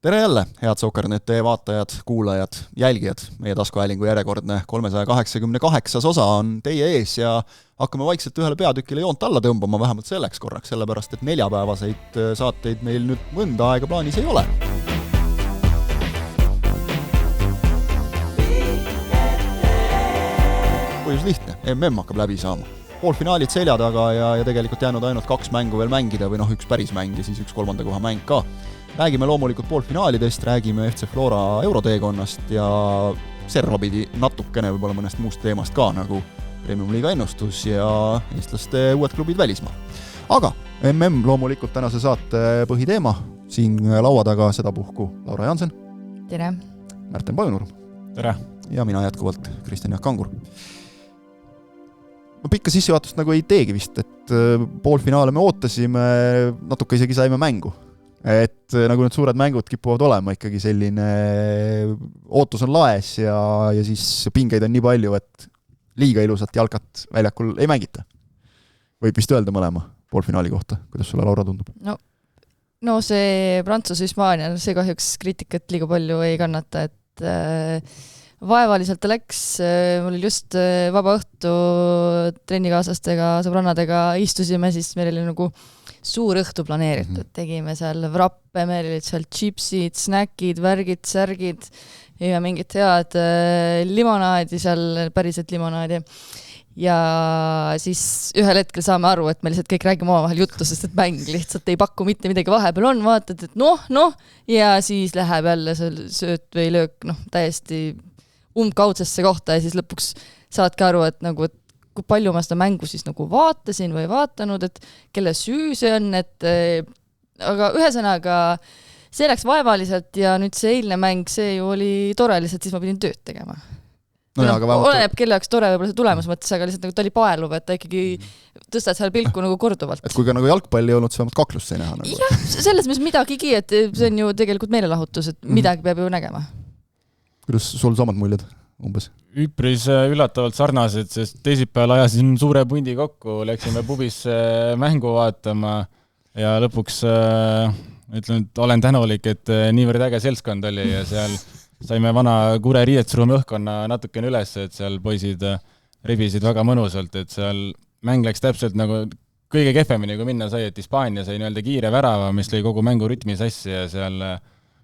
Tere jälle, head Soker.net vaatajad, kuulajad, jälgijad. Meie taskuhäälingu järjekordne 388 osa on teie ees ja hakkame vaikselt ühele peatükile joont alla tõmbama vähemalt selleks korraks, sellepärast et neljapäevaseid saateid meil nüüd mõnda aega plaanis ei ole. Põhjus lihtne, MM hakkab läbi saama. Poolfinaalid selja taga ja tegelikult jäänud ainult 2 mängu veel mängida või üks päris mäng ja siis 1 kolmanda koha mäng ka. Räägime loomulikult poolfinaalidest, räägime FC Flora euroteekonnast ja servapidi natukene võib-olla mõnest muust teemast ka, nagu Premium Liiga ennustus ja eestlaste uued klubid välismaa. Aga MM loomulikult tänase saate põhiteema. Siin laua taga sedapuhku Laura Jansen. Tere. Märten Pajunurm. Tere. Ja mina jätkuvalt Kristjan Jaak Kangur. Pikka sissejuhatust nagu ei teegi vist, et poolfinaale me ootasime, natuke isegi saime mängu. Et nagu need suured mängud kipuvad olema ikkagi selline ootus on laes ja siis pingeid on nii palju, et liiga ilusat jalkat väljakul ei mängita. Võib vist öelda mõlema poolfinaali kohta. Kuidas sulle, Laura, tundub? No see Prantsus-Hispaania, see kahjuks kriitikat liiga palju ei kannata, et vaevaliselt ta läks. Mul oli just vaba õhtu trennikaaslastega, sõbrannadega istusime, siis meil oli nagu suur õhtu planeeritud. Tegime seal vrappe, meil olid seal chipsid, snäkid, värgid, särgid ja mingit head limonaadi, seal päriselt limonaadi. Ja siis ühel hetkel saame aru, et me lihtsalt kõik räägime omavahel juttu, sest et mäng lihtsalt ei paku mitte midagi vahepeal on, vaatad, et noh, ja siis läheb jälle sööt või löök täiesti umbkaudsesse kohta ja siis lõpuks saadki aru, et kui palju ma seda mängu siis vaatasin või vaatanud, et kelle süü see on, aga ühesõnaga see läks vaevaliselt ja nüüd see eilne mäng, see ju oli tore, lihtsalt siis ma pidin tööd tegema. Oleneb kelle jaoks tore võib-olla see tulemus mõttes, aga lihtsalt ta oli paeluv, et ta ikkagi tõstad seal pilku korduvalt. Et kui ka jalgpalli ei olnud, see vähemalt kaklust ei näha. Jah, selles mõttes midagigi, et see on ju tegelikult meelelahutus, et midagi peab ju nägema. Kuidas sul samad muljed umbes? Üpris üllatavalt sarnased, sest teisipäeval ajasin suure pundi kokku, läksime pubis mängu vaatama ja lõpuks ütlen, et olen tänulik, et niivõrd äge seltskond oli ja seal saime vana Kure riietusruumi õhkonna natukene üles, et seal poisid rebisid väga mõnusalt, et seal mäng läks täpselt kõige kehvemini, kui minna sai, et Hispaania sai kiire värava, mis lõi kogu mängu rütmi sassi ja seal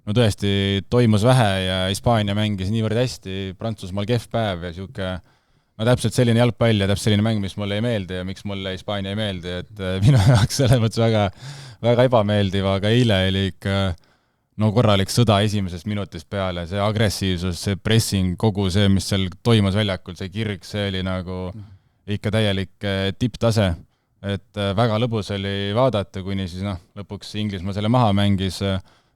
tõesti toimus vähe ja Hispaania mängis niivõrd hästi, Prantsusmaal kehv päev ja täpselt selline jalgpall ja täpselt selline mäng, mis mulle ei meeldi ja miks mulle Hispaania ei meeldi, et minu jaoks selles mõttes väga, väga ebameeldiv, aga eile oli ikka korralik sõda esimesest minutist peale, see agressiivsus, see pressing, kogu see, mis seal toimus väljakul, see kirg, see oli ikka täielik tipptase, et väga lõbus oli vaadata, kuni siis lõpuks Inglismaa selle maha mängis.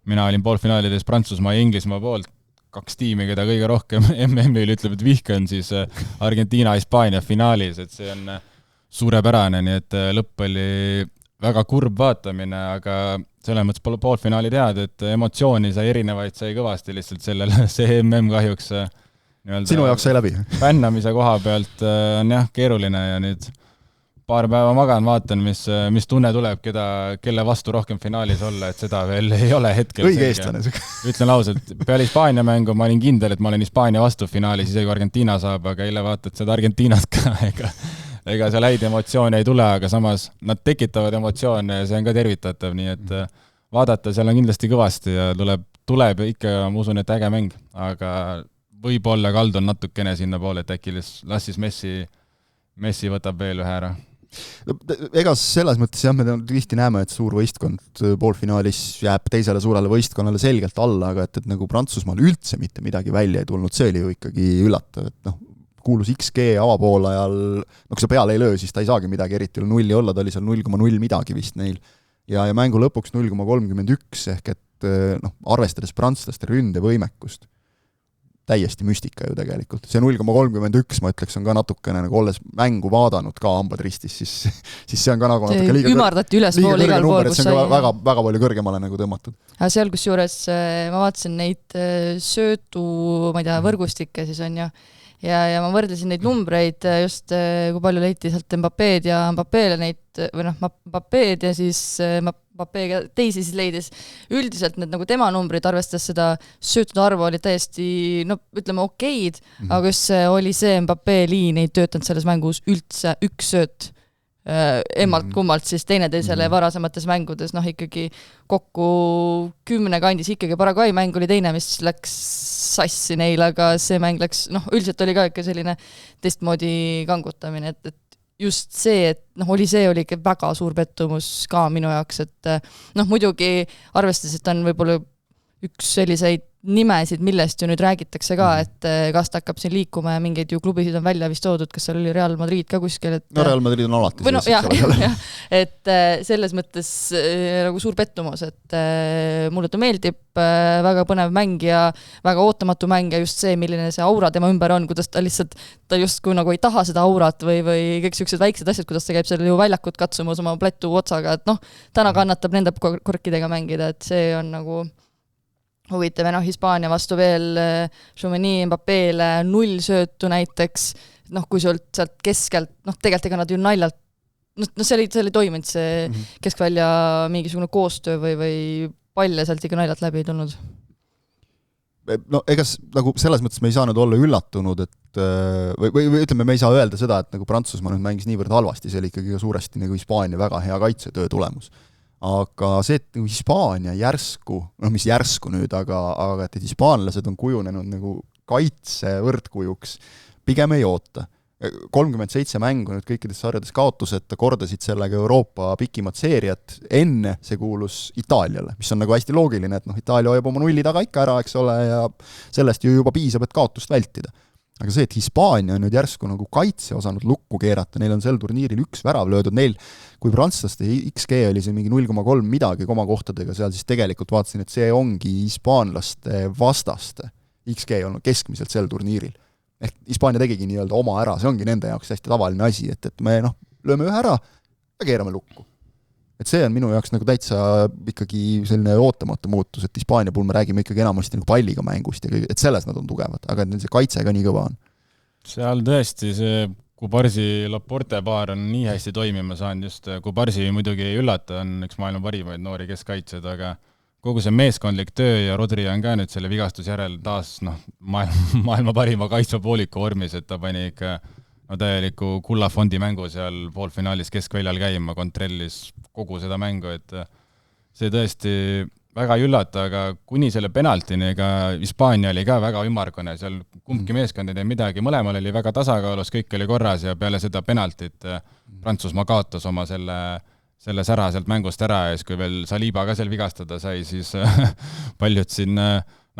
Mina olin poolfinaalides Prantsusmaa ja Inglismaa poolt 2 tiimi, keda kõige rohkem MM-il ütleb, et vihkan siis Argentiina-Hispaania finaalis, et see on suurepärane, nii et lõpp oli väga kurb vaatamine, aga selles mõttes poolfinaali tead, et emotsiooni sai erinevaid, sai kõvasti lihtsalt sellele, see MM kahjuks sinu jaoks sai läbi. Fännamise koha pealt on keeruline ja nüüd paar päeva magan, vaatan, mis tunne tuleb, kelle vastu rohkem finaalis olla, et seda veel ei ole hetkel. Õige eestlane. Ütlen ausalt, peale Hispaania mängu ma olin kindel, et ma olen Hispaania vastu finaalis, isegi Argentiina saab, aga eile vaatad seda Argentiinat ka, ega seal häid emotsioone ei tule, aga samas nad tekitavad emotsioone ja see on ka tervitatav, nii et vaadata seal on kindlasti kõvasti ja tuleb ikka, ma usun, et äge mäng, aga võib-olla kaldun natukene sinna poole, et äkki lassis Messi võtab veel ühe ära. Ega selles mõttes me tihti näeme, et suur võistkond poolfinaalis jääb teisele suurele võistkonnale selgelt alla, aga et Prantsusmaal üldse mitte midagi välja ei tulnud, see oli ju ikkagi üllatav, et kuulus XG avapoolajal, kui sa peale ei löö, siis ta ei saagi midagi eriti nulli olla, ta oli seal 0,0 midagi vist neil ja mängu lõpuks 0,31 ehk et arvestades prantslaste ründevõimekust täiesti müstika ju tegelikult. See 0,31, ma ütleks, on ka natukene, olles mängu vaadanud ka hambad ristis, siis see on ka natuke liiga ümardati ülespool igal pool, kus sai. See on väga, väga palju kõrgemale tõmmatud. Aga seal, kus juures ma vaatasin neid söötu, võrgustikke, siis on ju, ja ma võrdlesin neid numbreid just, kui palju leiti sealt Mbappé'd ja Mbappé'le neid, või Mbappé'd ja siis Mbappé'ga teisi siis leidis. Üldiselt need nagu tema numbrid, arvestades seda söötud arvu, oli täiesti, ütleme okeid, aga just see oli see Mbappé liin ei töötanud selles mängus üldse üks sööt emmalt kummalt siis teineteisele varasemates mängudes, ikkagi kokku 10 kandis, ikkagi Paraguay mäng oli teine, mis läks sassi neil, aga see mäng läks, üldiselt oli ka ikka selline teistmoodi kangutamine, et just see, et oli ikka väga suur pettumus ka minu jaoks, et muidugi arvestades, et on võib-olla üks selliseid nimesid, millest ju nüüd räägitakse ka, et kas ta hakkab siin liikuma ja mingeid ju klubisid on välja vist toodud, kas seal oli Real Madrid ka kuskil, et Real Madrid on alati et selles mõttes nagu suur pettumus, et mulle ta meeldib, väga põnev mäng ja väga ootamatu mäng ja just see, milline see aura tema ümber on, kuidas ta lihtsalt, ta justkui nagu ei taha seda aurat või kõik sellised väiksed asjad, kuidas ta käib seal ju väljakut katsumas oma plätu otsaga, et täna kannatab nende korkidega mängida, et see on nagu huvitav ja Hispaania vastu veel Tchouaméni, Mbappé'le 0 söötu näiteks, kui sealt keskelt, tegelikult ega nad ju naljalt, see oli toiminud see keskvälja mingisugune koostöö või palle sealt ikka naljalt läbi ei tulnud. Ega nagu selles mõttes me ei saanud olla üllatunud, et või ütleme, me ei saa öelda seda, et nagu Prantsusmaa nüüd mängis niivõrd halvasti, see oli ikkagi suuresti nagu Hispaania väga hea kaitsetöö tulemus. Aga see, et nagu Hispaania järsku, mis järsku nüüd, aga et hispaanlased on kujunenud nagu kaitse võrdkujuks, pigem ei oota. 37 mängu nüüd kõikides sarjades kaotuseta, kordasid sellega Euroopa pikimat seeriat, enne see kuulus Itaaliale, mis on nagu hästi loogiline, et Itaalia hoiab oma nulli taga ikka ära, eks ole, ja sellest ju juba piisab, et kaotust vältida. Aga see, et Hispaania on nüüd järsku nagu kaitse osanud lukku keerata, neil on sel turniiril 1 värav löödud, neil, kui prantslaste XG oli see mingi 0,3 midagi komakohtadega seal, siis tegelikult vaatasin, et see ongi hispaanlaste vastaste XG olnud keskmiselt sel turniiril. Ehk Hispaania tegigi nii-öelda oma ära, see ongi nende jaoks hästi tavaline asi, et me lööme ühe ära ja keerame lukku. Et see on minu jaoks nagu täitsa ikkagi selline ootamatu muutus, et Hispaania puhul me räägime ikkagi enamasti nagu palliga mängust ja et selles nad on tugevad, aga neil see kaitse ka nii kõva on. Seal tõesti see Kubarsi Laporte paar on nii hästi toimima saanud, just Kubarsi muidugi ei üllata, on üks maailma parimaid noori keskkaitsed, aga kogu see meeskondlik töö ja Rodri on ka nüüd selle vigastus järel taas maailma parima kaitsva pooliku vormis, et ta pani ikka täieliku kullafondi mängu seal poolfinaalis keskväljal käima, kontrollis kogu seda mängu, et see tõesti väga ei üllata, aga kuni selle penaltini, ega Hispaania oli ka väga ümmargune, seal kumbki meeskond ei teinud midagi, mõlemal oli väga tasakaalus, kõik oli korras ja peale seda penaltit Prantsusmaa kaotas oma selle sära sealt mängust ära ja siis kui veel Saliba ka seal vigastada sai, siis paljud siin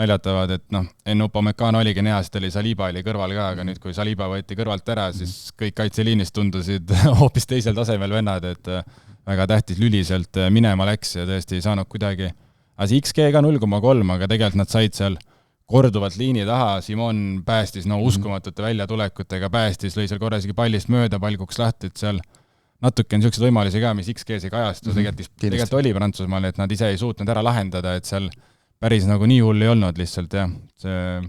naljatavad, et enne Upamecano oligi näha, sest Saliba oli kõrval ka, aga nüüd kui Saliba võeti kõrvalt ära, siis kõik kaitseliinist tundusid hoopis teisel tasemel vennad, et väga tähtis lüli sealt minema läks ja tõesti ei saanud kuidagi. Aga see XG ka 0,3, aga tegelikult nad said seal korduvalt liini taha, Simon päästis uskumatute väljatulekutega, päästis, lõi seal korra isegi pallist mööda, pall kuks lahti, et seal natuke on niisugused võimalusi ka, mis XG-s ei kajastu, tegelikult oli Prantsusmaal, et nad ise ei suutnud ära lahendada, et seal päris nagu nii hull ei olnud lihtsalt, jah. See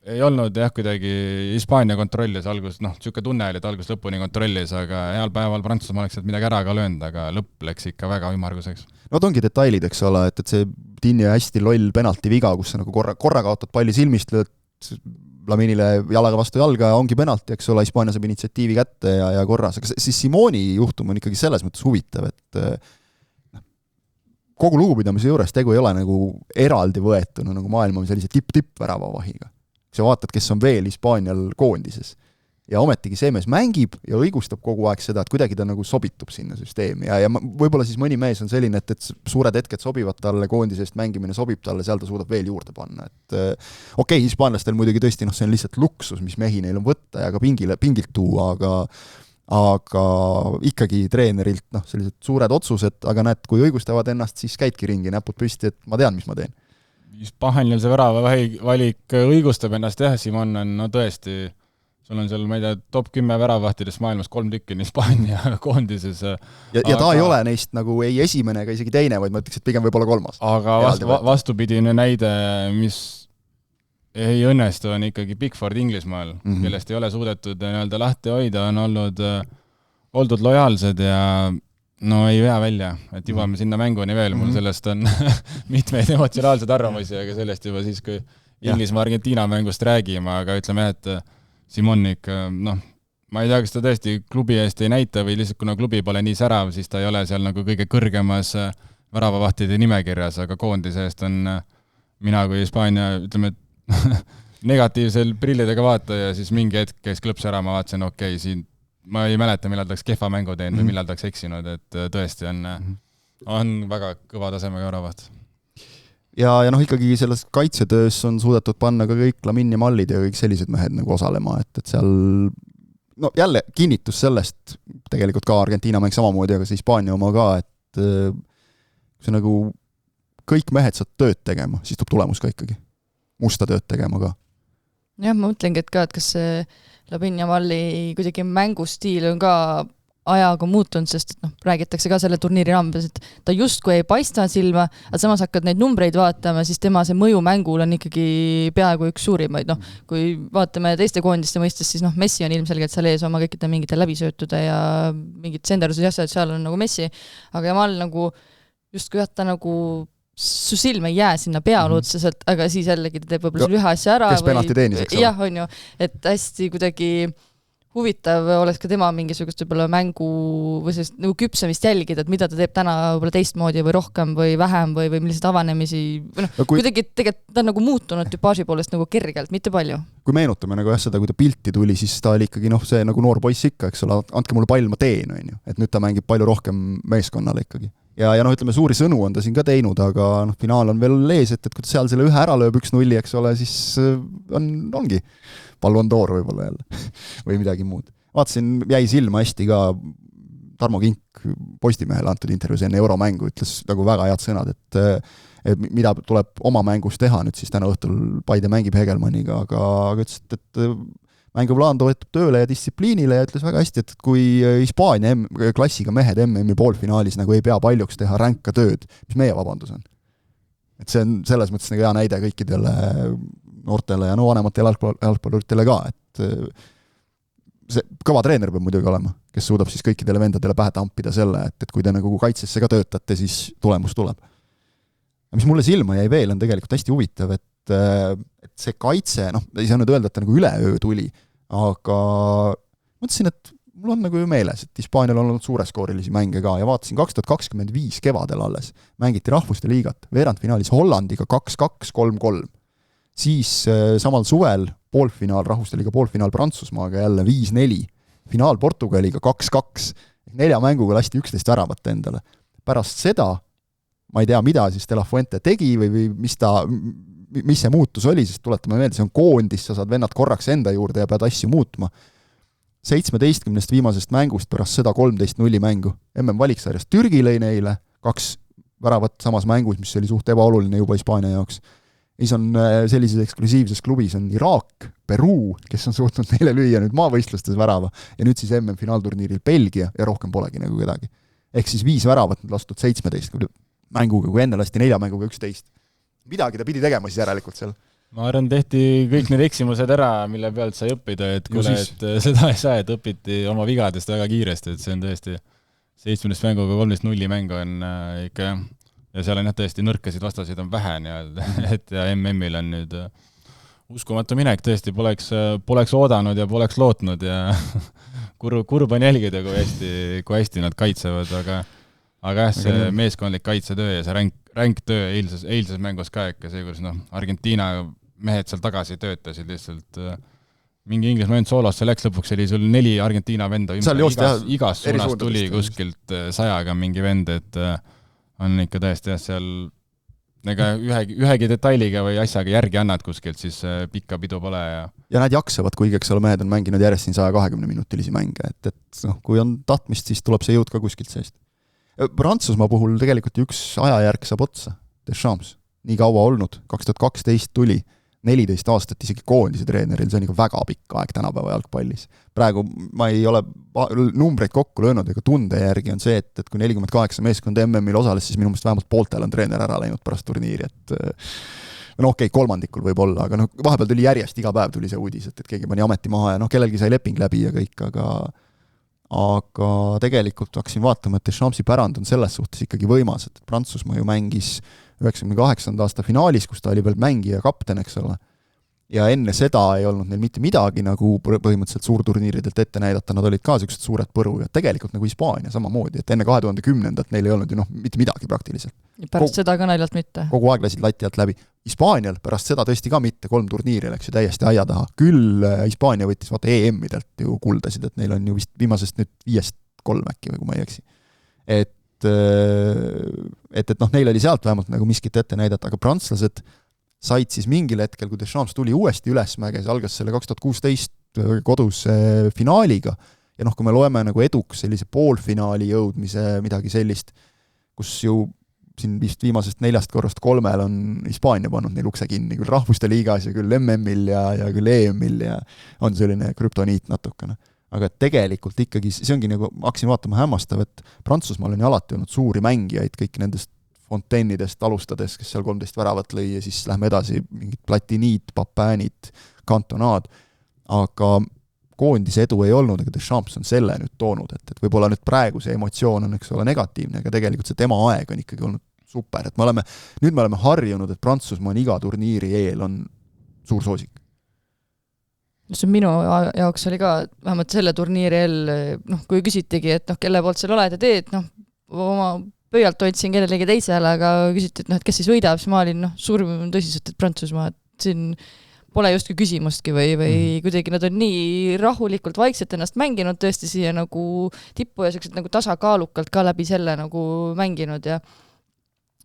ei olnud kuidagi Hispaania kontrollis algus, niisugune tunne oli, et algus lõpuni kontrollis, aga heal päeval Prantsusmaa oleks sealt midagi ära ka löönud, aga lõpp läks ikka väga ümarguseks. No ongi detailid, eks ole, et see Tinni hästi loll penalti viga, kus sa nagu korra kaotad palli silmist, lööd Laminile jalaga vastu jalga ja ongi penalti, eks ole, Hispaania saab initsiatiivi kätte ja korras, aga siis Simoni juhtum on ikkagi selles mõttes huvitav, et kogu lugupidamise juures tegu ei ole nagu eraldi võetuna nagu maailma sellise tipp-väravavahiga. Sa vaatad, kes on veel Hispaanial koondises. Ja ometigi see mees mängib ja õigustab kogu aeg seda, et kuidagi ta nagu sobitub sinna süsteemi ja võib-olla siis mõni mees on selline, et suured hetked sobivad talle, koondisest mängimine sobib talle, seal ta suudab veel juurde panna. Et okei, hispaanlastel muidugi tõesti, see on lihtsalt luksus, mis mehi neil on võtta ja ka pingilt tuua, aga ikkagi treenerilt sellised suured otsused, aga näed, kui õigustavad ennast, siis käidki ringi, näpud püsti, et ma tean, mis ma teen. Hispaanial see värava valik õigustab ennast, Simon on tõesti sul on seal, ma ei tea, top 10 väravahtidest maailmas 3 tükki Hispaania koondises. Ja ta ei ole neist nagu ei esimene ega isegi teine, vaid ma ütleks, et pigem võib-olla 3. Aga vastupidine näide, mis ei õnnestu, on ikkagi Pickford Inglismaal, kellest ei ole suudetud nii-öelda lahti hoida, on oldud lojaalsed ja no ei vea välja, et juba me sinna mänguni veel, mul sellest on mitmeid emotsionaalseid arvamusi, aga sellest juba siis, kui Inglismaa-Argentiina mängust räägime, aga ütleme, et Simon ikka, noh, ma ei tea, kas ta tõesti klubi eest ei näita või lihtsalt kuna klubi pole nii särav, siis ta ei ole seal nagu kõige kõrgemas väravavahtide nimekirjas, aga koondise eest on mina kui Hispaania, ütleme, negatiivsel prillidega vaataja, siis mingi hetk käis klõps ära, ma vaatasin, okei, siin ma ei mäleta, millal taks kehva mängu teinud või millal taks eksinud, et tõesti on väga kõva tasemega väravaht. Ja noh, ikkagi selles kaitsetöös on suudetud panna ka kõik Lamin ja Mallid ja kõik sellised mehed nagu osalema, et seal no jälle kinnitus sellest, tegelikult ka Argentiina mäng samamoodi, aga see Hispaania oma ka, et see nagu kõik mehed saad tööd tegema, siis tuleb tulemus ka ikkagi. Musta tööd tegema ka. Jah, ma mõtlengi, et ka, et kas see Lamin ja Malli kuidagi mängustiil on ka ajaga muutunud, sest et räägitakse ka selle turniiri raames, et ta justkui ei paista silma, aga samas hakkad neid numbreid vaatama, siis tema see mõju mängul on ikkagi peaaegu üks suurimaid. Kui vaatame teiste koondiste mõistes, siis Messi on ilmselgelt seal ees oma kõikide mingite läbisöötude ja mingid senderused ja seal on nagu Messi, aga Jamal nagu justkui ta nagu su silm ei jää sinna peale otseselt, aga siis jällegi ta teeb võib-olla selle ühe asja ära. Kes penalti teenis, eks ole? Jah, on ju, et hästi kuidagi huvitav oleks ka tema mingisugust võib-olla mängu või sellist nagu küpsemist jälgida, et mida ta teeb täna võib-olla teistmoodi või rohkem või vähem või milliseid avanemisi. Kuidagi tegelikult ta on nagu muutunud tüpaaži poolest nagu kergelt, mitte palju. Kui meenutame nagu seda, kui ta pilti tuli, siis ta oli ikkagi see nagu noor poiss ikka, eks ole, andke mulle pall, ma teen, on ju. Et nüüd ta mängib palju rohkem meeskonnale ikkagi. Ja ütleme, suuri sõnu on ta siin ka teinud, aga finaal on veel ees, et kui ta seal selle ühe ära lööb 1-0, eks ole, siis ongi Ballon d'Or võib-olla jälle või midagi muud. Vaatasin, jäi silma hästi ka Tarmo Kink Postimehele antud intervjuus enne euromängu, ütles nagu väga head sõnad, et mida tuleb oma mängus teha nüüd siis täna õhtul Paide mängib Hegelmanniga, aga ütles, et mänguplaan toetab tööle ja distsipliinile ja ütles väga hästi, et kui Hispaania klassiga mehed MM-i poolfinaalis nagu ei pea paljuks teha ränka tööd, mis meie vabandus on. Et see on selles mõttes nagu hea näide kõikidele noortele ja vanematele jalgpalluritele ka, et see kõva treener peab muidugi olema, kes suudab siis kõikidele vendadele pähe tampida selle, et kui te nagu kaitsesse ka töötate, siis tulemus tuleb. Ja mis mulle silma jäi veel, on tegelikult hästi huvitav, et see kaitse, ei saa nüüd öelda, et ta nagu üleöö tuli, aga mõtlesin, et mul on nagu ju meeles, et Hispaanial on olnud suureskoorilisi mänge ka ja vaatasin 2025 kevadel alles. Mängiti rahvuste liigat, veerandfinaalis Hollandiga 2-2, 3-3. Siis samal suvel poolfinaal, rahvuste liiga poolfinaal Prantsusmaaga jälle 5-4. Finaal Portugaliga 2-2. 4 mänguga lasti 11 väravat endale. Pärast seda, ma ei tea, mida siis De La Fuente tegi või mis see muutus oli, sest tuletame meelde, see on koondis, sa saad vennad korraks enda juurde ja pead asju muutma. 17 viimasest mängust pärast seda 13-0 mängu. MM-valiksarjas Türgi lõi neile 2 väravat samas mängus, mis oli suht ebaoluline juba Hispaania jaoks. Siis on sellises eksklusiivses klubis on Iraak, Peruu, kes on suutnud neile lüüa nüüd maavõistlustes värava ja nüüd siis MM-finaalturniiril Belgia ja rohkem polegi nagu kedagi. Ehk siis 5 väravat lastud 17 mänguga, kui enne lasti 4 mänguga 11. Midagi ta pidi tegema siis järelikult seal. Ma arvan, tehti kõik need eksimused ära, mille pealt sai õppida, et kuule, et seda ei saa, et õpiti oma vigadest väga kiiresti, et see on tõesti 7 mänguga 13-0 mäng on ikka ja seal on tõesti nõrkasid vastasid on vähe nii-öelda, et ja MM-il on nüüd uskumatu minek, tõesti poleks oodanud ja poleks lootnud ja kurb on jälgida, kui hästi nad kaitsevad, aga jah, see meeskondlik kaitsetöö ja see ränk töö eilses mängus ka ikka see, kus Argentiina mehed seal tagasi töötasid lihtsalt mingi Inglismaa end soolosse läks, lõpuks oli sul 4 Argentiina venda igas suunas tuli kuskilt 100-ga mingi vend, et on ikka tõesti seal ega ühegi detailiga või asjaga järgi annad kuskilt, siis pikka pidu pole ja nad jaksavad, kuigi eks ole mehed on mänginud järjest siin 120-minutilisi mänge, et kui on tahtmist, siis tuleb see jõud ka kuskilt seest. Prantsusmaa puhul tegelikult üks ajajärk saab otsa, Deschamps, nii kaua olnud, 2012 tuli, 14 aastat isegi koondise treeneril, see on ikka väga pikk aeg tänapäeva jalgpallis. Praegu ma ei ole numbreid kokku löönud, ega tunde järgi on see, et kui 48 meeskond MM-il osales, siis minu meelest vähemalt pooltel on treener ära läinud pärast turniiri, et või okei, kolmandikul võib olla, aga vahepeal tuli järjest, iga päev tuli see uudis, et keegi pani ameti maha ja kellelgi sai leping läbi ja kõik, aga tegelikult hakkasin vaatama, et Deschampsi pärand on selles suhtes ikkagi võimas, et Prantsusmaa ju mängis 98. aasta finaalis, kus ta oli veel mängija kapten, eks ole, ja enne seda ei olnud neil mitte midagi nagu põhimõtteliselt suurturniiridelt ette näidata, nad olid ka sellised suured põru ja tegelikult nagu Hispaania samamoodi, et enne 2010-ndat neil ei olnud ju mitte midagi praktiliselt. Pärast seda ka naljalt mitte. Kogu aeg lasid lati alt läbi. Hispaanial pärast seda tõesti ka mitte, 3 turniiri läks ju täiesti aia taha. Küll Hispaania võttis vaata EM-idelt ju kuldasid, et neil on ju vist viimasest nüüd 5-3 äkki või kui ma ei eksi. Et neil oli sealt vähemalt nagu miskit ette näidata, aga prantslased said siis mingil hetkel, kui Deschamps tuli uuesti ülesmäge, see algas selle 2016 kodus finaaliga ja kui me loeme nagu eduks sellise poolfinaali jõudmise, midagi sellist, kus ju siin vist viimasest 4 korrast 3 on Hispaania pannud neil ukse kinni, küll rahvuste liigas ja küll MM-il ja küll EM-il ja on selline krüptoniit natukene. Aga tegelikult ikkagi, see ongi nagu, hakkasin vaatama hämmastav, et Prantsusmaal on ju alati olnud suuri mängijaid, kõik nendest Fontaine'idest alustades, kes seal 13 väravat lõi ja siis lähme edasi, mingid Platiniid, Papinid, Cantonad, aga koondise edu ei olnud, aga Deschamps on selle nüüd toonud, et võib-olla nüüd praegu see emotsioon on, eks ole, negatiivne, aga tegelikult see tema aeg on ikkagi olnud super, et nüüd me oleme harjunud, et Prantsusmaa on iga turniiri eel on suur soosik. See minu jaoks oli ka vähemalt selle turniiri eel, kui küsitigi, et kelle poolt seal oled ja teed, oma pöialt hoidsin kellelegi teisele, aga küsiti, et kes siis võidab, siis ma olin suurim tõsiselt, et Prantsusmaa, et siin pole justkui küsimustki või kuidagi nad on nii rahulikult, vaikselt ennast mänginud tõesti siia nagu tippu ja sellised nagu tasakaalukalt ka läbi selle nagu mänginud ja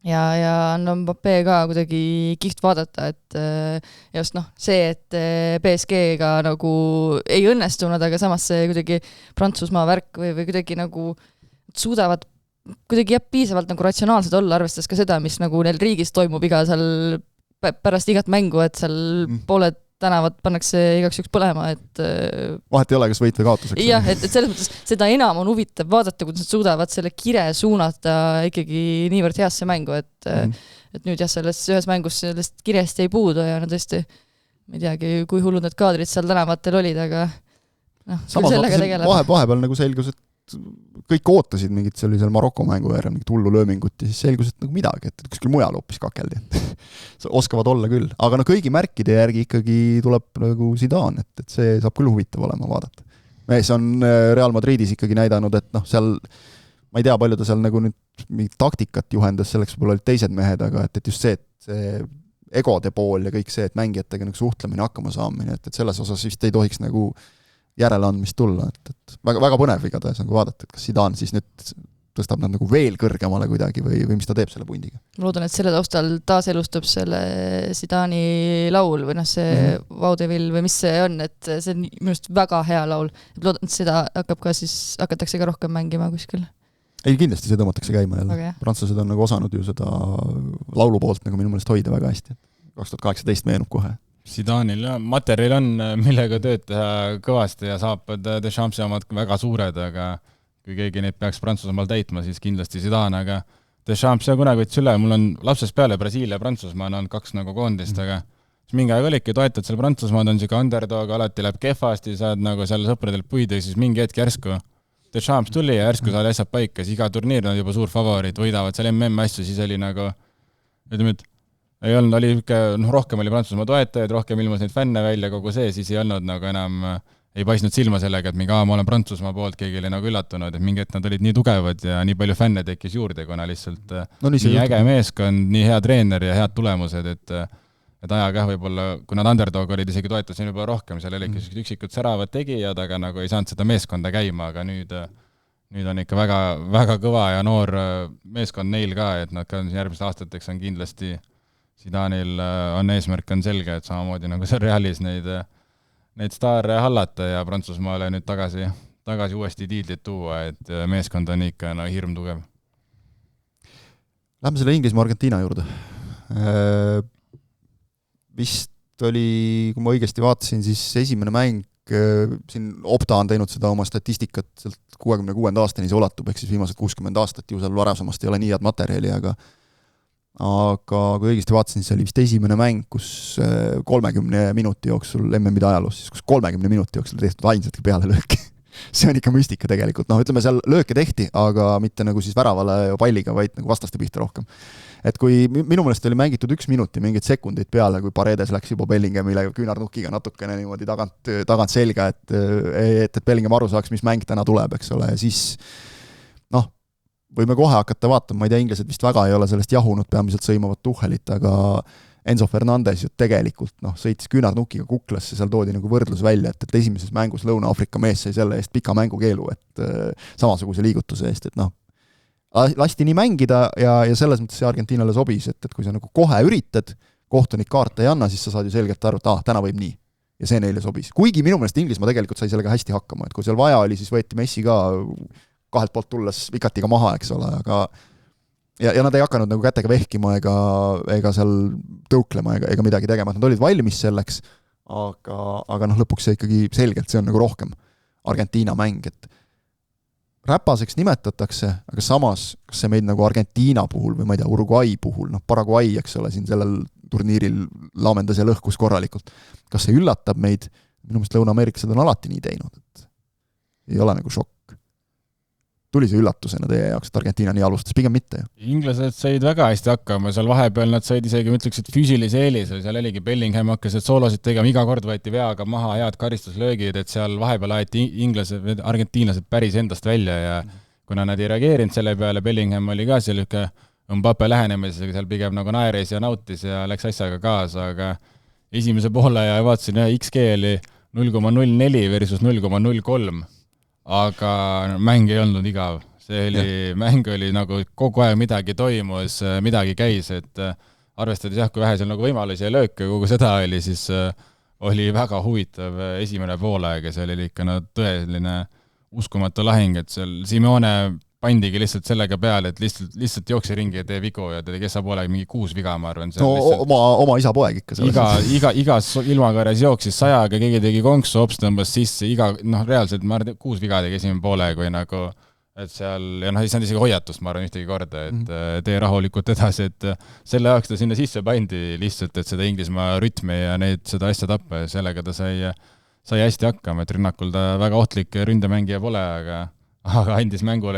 Mbappé ka kuidagi kihvt vaadata, et just see, et PSG-ga nagu ei õnnestunud, aga samas see kuidagi Prantsusmaa värk või kuidagi nagu suudavad kuidagi piisavalt nagu ratsionaalsed olla, arvestades ka seda, mis nagu neil riigis toimub iga seal pärast igat mängu, et seal pooled tänavad pannakse igaks juks põlema, et vahet ei ole, kas võit või kaotuseks. Jah, et selles mõttes seda enam on huvitav vaadata, kuidas nad suudavad selle kire suunata ikkagi niivõrd heasse mängu, et nüüd jah, selles ühes mängus sellest kirest ei puudu ja tõesti, ma ei teagi, kui hullud need kaadrid seal tänavatel olid, aga samas vahepeal nagu selgus, et kõik ootasid mingit sellisel Maroko mängu järel mingit hullu löömingut ja siis selgus, et nagu midagi, et kuskil mujal hoopis kakeldi. Oskavad olla küll. Aga kõigi märkide järgi ikkagi tuleb nagu Zidane, et see saab küll huvitav olema vaadata. See on Real Madridis ikkagi näidanud, et seal, ma ei tea, palju ta seal nagu nüüd mingit taktikat juhendas, selleks võib-olla olid teised mehed, aga et just see, et see egode pool ja kõik see, et mängijatega nagu suhtlemine, hakkama saamine, et selles osas vist ei tohiks nagu järeleandmist tulla, et väga, väga põnev igatahes nagu vaadata, et kas Zidane siis nüüd tõstab nad nagu veel kõrgemale kuidagi või mis ta teeb selle pundiga. Ma loodan, et selle taustal taaselustub selle Zidane'i laul või see Vaudeville või mis see on, et see on minust väga hea laul. Loodan, et seda hakatakse ka rohkem mängima kuskil. Ei, kindlasti see tõmmatakse käima jälle. Okay. Prantslased on nagu osanud ju seda laulupoolt nagu minu meelest hoida väga hästi. 2018 meenub kohe. Zidane'il materjal on, millega tööd teha kõvasti ja saapad Deschampsi omad väga suured, aga kui keegi neid peaks Prantsusmaal täitma, siis kindlasti Zidane, aga Deschamps ja kunagi võttis üle, mul on lapsest peale Brasiilia ja Prantsusmaa on 2 nagu koondist, aga mingi aeg olidki, toetad seal Prantsusmaad, on siuke underdog, alati läheb kehvasti, saad nagu seal sõpradelt puid ja siis mingi hetk järsku Deschamps tuli ja järsku saad asjad paika, siis iga turniir on juba suur favoriit, võidavad seal MM-asju, siis oli nagu, ütleme, et ei olnud, oli rohkem oli Prantsusmaa toetajaid, rohkem ilmus neid fänne välja kogu see, siis ei olnud nagu enam, ei paisnud silma sellega, et mingi ma olen Prantsusmaa poolt, keegi oli nagu üllatunud, et mingi hetk nad olid nii tugevad ja nii palju fänne tekkis juurde, kuna lihtsalt nii äge meeskond, nii hea treener ja head tulemused, et ajaga võib-olla, kui nad underdog olid, isegi toetasin juba rohkem, seal olid üksikud säravad tegijad, aga nagu ei saanud seda meeskonda käima, aga nüüd on ikka väga, väga kõva ja noor meeskond neil ka, et nad ka järgmiste aastateks on kindlasti Zidane'il on eesmärk on selge, et samamoodi nagu seal Realis neid staare hallata ja Prantsusmaale nüüd tagasi uuesti tiidlit tuua, et meeskond on ikka hirm tugev. Lähme selle Inglismaa-Argentiina juurde. Vist oli, kui ma õigesti vaatasin, siis esimene mäng, siin Opta on teinud seda oma statistikat sealt 66. aastani see ulatub, ehk siis viimased 60 aastat ju seal varasemast ei ole nii head materjali, aga aga kui õigesti vaatasin, see oli vist esimene mäng, kus 30 minuti jooksul MM-ide ajaloos, siis kus 30 minuti jooksul tehtud ainsatki peale lööki. See on ikka müstika tegelikult, ütleme seal lööke tehti, aga mitte nagu siis väravale ja palliga, vaid nagu vastaste pihta rohkem. Et kui minu meelest oli mängitud 1 minuti, mingid sekundid peale, kui Paredes läks juba Bellinghamile küünarnukiga natukene niimoodi tagant selga, et Bellingham aru saaks, mis mäng täna tuleb, eks ole, ja siis võime kohe hakata vaatama, ma ei tea, inglased vist väga ei ole sellest jahunud, peamiselt sõimavad Tuchelit, aga Enzo Fernandez ju tegelikult sõitis küünarnukiga kuklasse, seal toodi nagu võrdlus välja, et esimeses mängus Lõuna-Aafrika mees sai selle eest pika mängukeelu, et samasuguse liigutuse eest, et lasti nii mängida ja selles mõttes see Argentiinale sobis, et kui sa nagu kohe üritad, kohtunik kaarte ei anna, siis sa saad ju selgelt aru, et täna võib nii. Ja see neile sobis. Kuigi minu meelest Inglismaa tegelikult sai sellega hästi hakkama, et kui seal vaja oli, siis võeti Messi ka kahelt poolt tulles vikatiga maha, eks ole, aga ja nad ei hakanud nagu kätega vehkima ega seal tõuklema ega midagi tegema, et nad olid valmis selleks, aga lõpuks see ikkagi selgelt, see on nagu rohkem Argentiina mäng, et räpaseks nimetatakse, aga samas, kas see meid nagu Argentiina puhul või ma ei tea, Uruguay puhul, Paraguay, eks ole, siin sellel turniiril laamendas ja lõhkus korralikult, kas see üllatab meid, minu meelest Lõuna-Ameerikased on alati nii teinud, et ei ole nagu šokk. Tuli see üllatusena teie jaoks, et Argentiina nii alustas, pigem mitte ju? Inglased said väga hästi hakkama, seal vahepeal nad said isegi, ma ütleks, et füüsilise eelise, seal oligi Bellingham hakkas, et soolosid tegema, iga kord võeti veaga maha, head karistuslöögid, et seal vahepeal aeti argentiinlased päris endast välja ja kuna nad ei reageerinud selle peale, Bellingham oli ka selline Mbappe lähenemisega, seal pigem nagu naeris ja nautis ja läks asjaga kaasa, aga esimese poole ja vaatasin, XG oli 0,04 versus 0,03 aga mäng ei olnud igav. Mäng oli nagu kogu aeg midagi toimus, midagi käis, et arvestades kui vähe seal nagu võimalusi ja lööke, kogu seda oli, siis oli väga huvitav esimene poolega, see oli ikka tõeline uskumatu lahing, et seal Simeone pandigi lihtsalt sellega peale, et lihtsalt jookse ringi ja tee vigu ja kes saab olema mingi 6 viga, ma arvan. Oma isa poeg ikka. Igas ilmakarjas jooksis 100, keegi tegi konksu, hops tõmbas sisse, reaalselt ma arvan, 6 viga tegi esimene poole, kui nagu, et seal, ja siis on isegi hoiatust, ma arvan, ühtegi korda, et tee rahulikult edasi, et selle jaoks ta sinna sisse pandi lihtsalt, et seda Inglismaa rütmi ja seda asja tappa ja sellega ta sai hästi hakkama, et rünnakul ta väga ohtlik ründemängija pole, aga andis mängule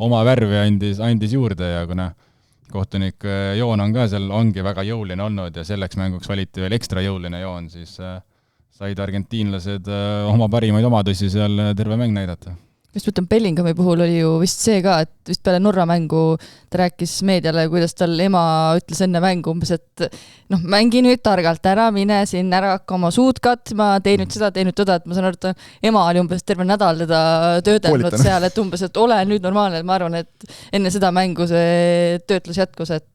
oma värvi andis juurde ja kuna kohtunik joon on ka seal, ongi väga jõuline olnud ja selleks mänguks valiti veel ekstra jõuline joon, siis said argentiinlased oma parimaid omadusi seal terve mäng näidata. Just mõtlen, Bellinghami puhul oli ju vist see ka, et vist peale Norra mängu ta rääkis meediale, kuidas tal ema ütles enne mängu umbes, et mängi nüüd targalt ära, mine siin ära hakka oma suud katma, tee nüüd seda, tee nüüd toda, et ma saan aru, et ema oli umbes terve nädal teda töödelnud seal, et umbes, et ole nüüd normaalne, et ma arvan, et enne seda mängu see töötlus jätkus, et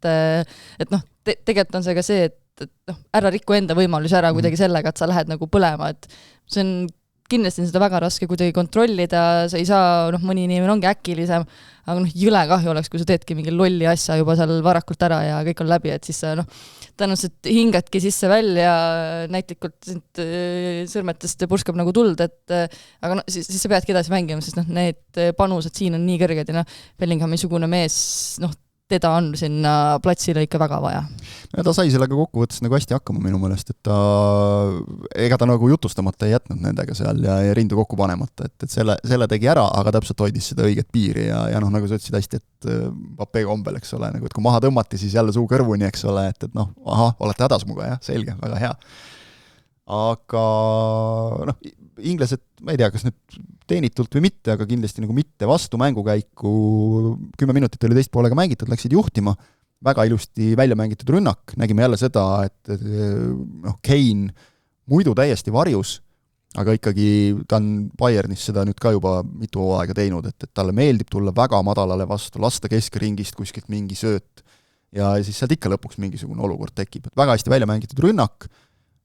tegelikult on see ka see, et ära rikku enda võimalusi ära kuidagi sellega, et sa lähed nagu põlema, et see on kindlasti on seda väga raske kuidagi kontrollida, sa ei saa, mõni inimene ongi äkilisem, aga jõle kahju oleks, kui sa teedki mingi lolli asja juba seal varakult ära ja kõik on läbi, et siis sa tõenäoliselt hingadki sisse välja, näitlikult sõrmetest purskab nagu tuld, aga siis sa peadki edasi mängima, sest need panused siin on nii kõrged ja Bellinghami-sugune mees, teda on sinna platsile ikka väga vaja. Ja ta sai sellega kokkuvõttes nagu hästi hakkama minu meelest, et ega ta nagu jutustamata ei jätnud nendega seal ja rindu kokku panemata, et selle tegi ära, aga täpselt hoidis seda õiget piiri ja nagu sa ütlesid hästi, et Mbappé kombel, eks ole, nagu, et kui maha tõmmati, siis jälle suu kõrvuni, eks ole, et olete hädas muga, jah, selge, väga hea. Aga inglased, ma ei tea, kas nüüd teenitult või mitte, aga kindlasti nagu mitte vastu mängukäiku, 10 minutit oli teist poolega mängitud, läksid juhtima, väga ilusti välja mängitud rünnak, nägime jälle seda, et Kane muidu täiesti varjus, aga ikkagi ta on Bayernis seda nüüd ka juba mitu aega teinud, et talle meeldib tulla väga madalale vastu, lasta keskringist kuskilt mingi sööt ja siis sealt ikka lõpuks mingisugune olukord tekib. Väga hästi välja mängitud rünnak,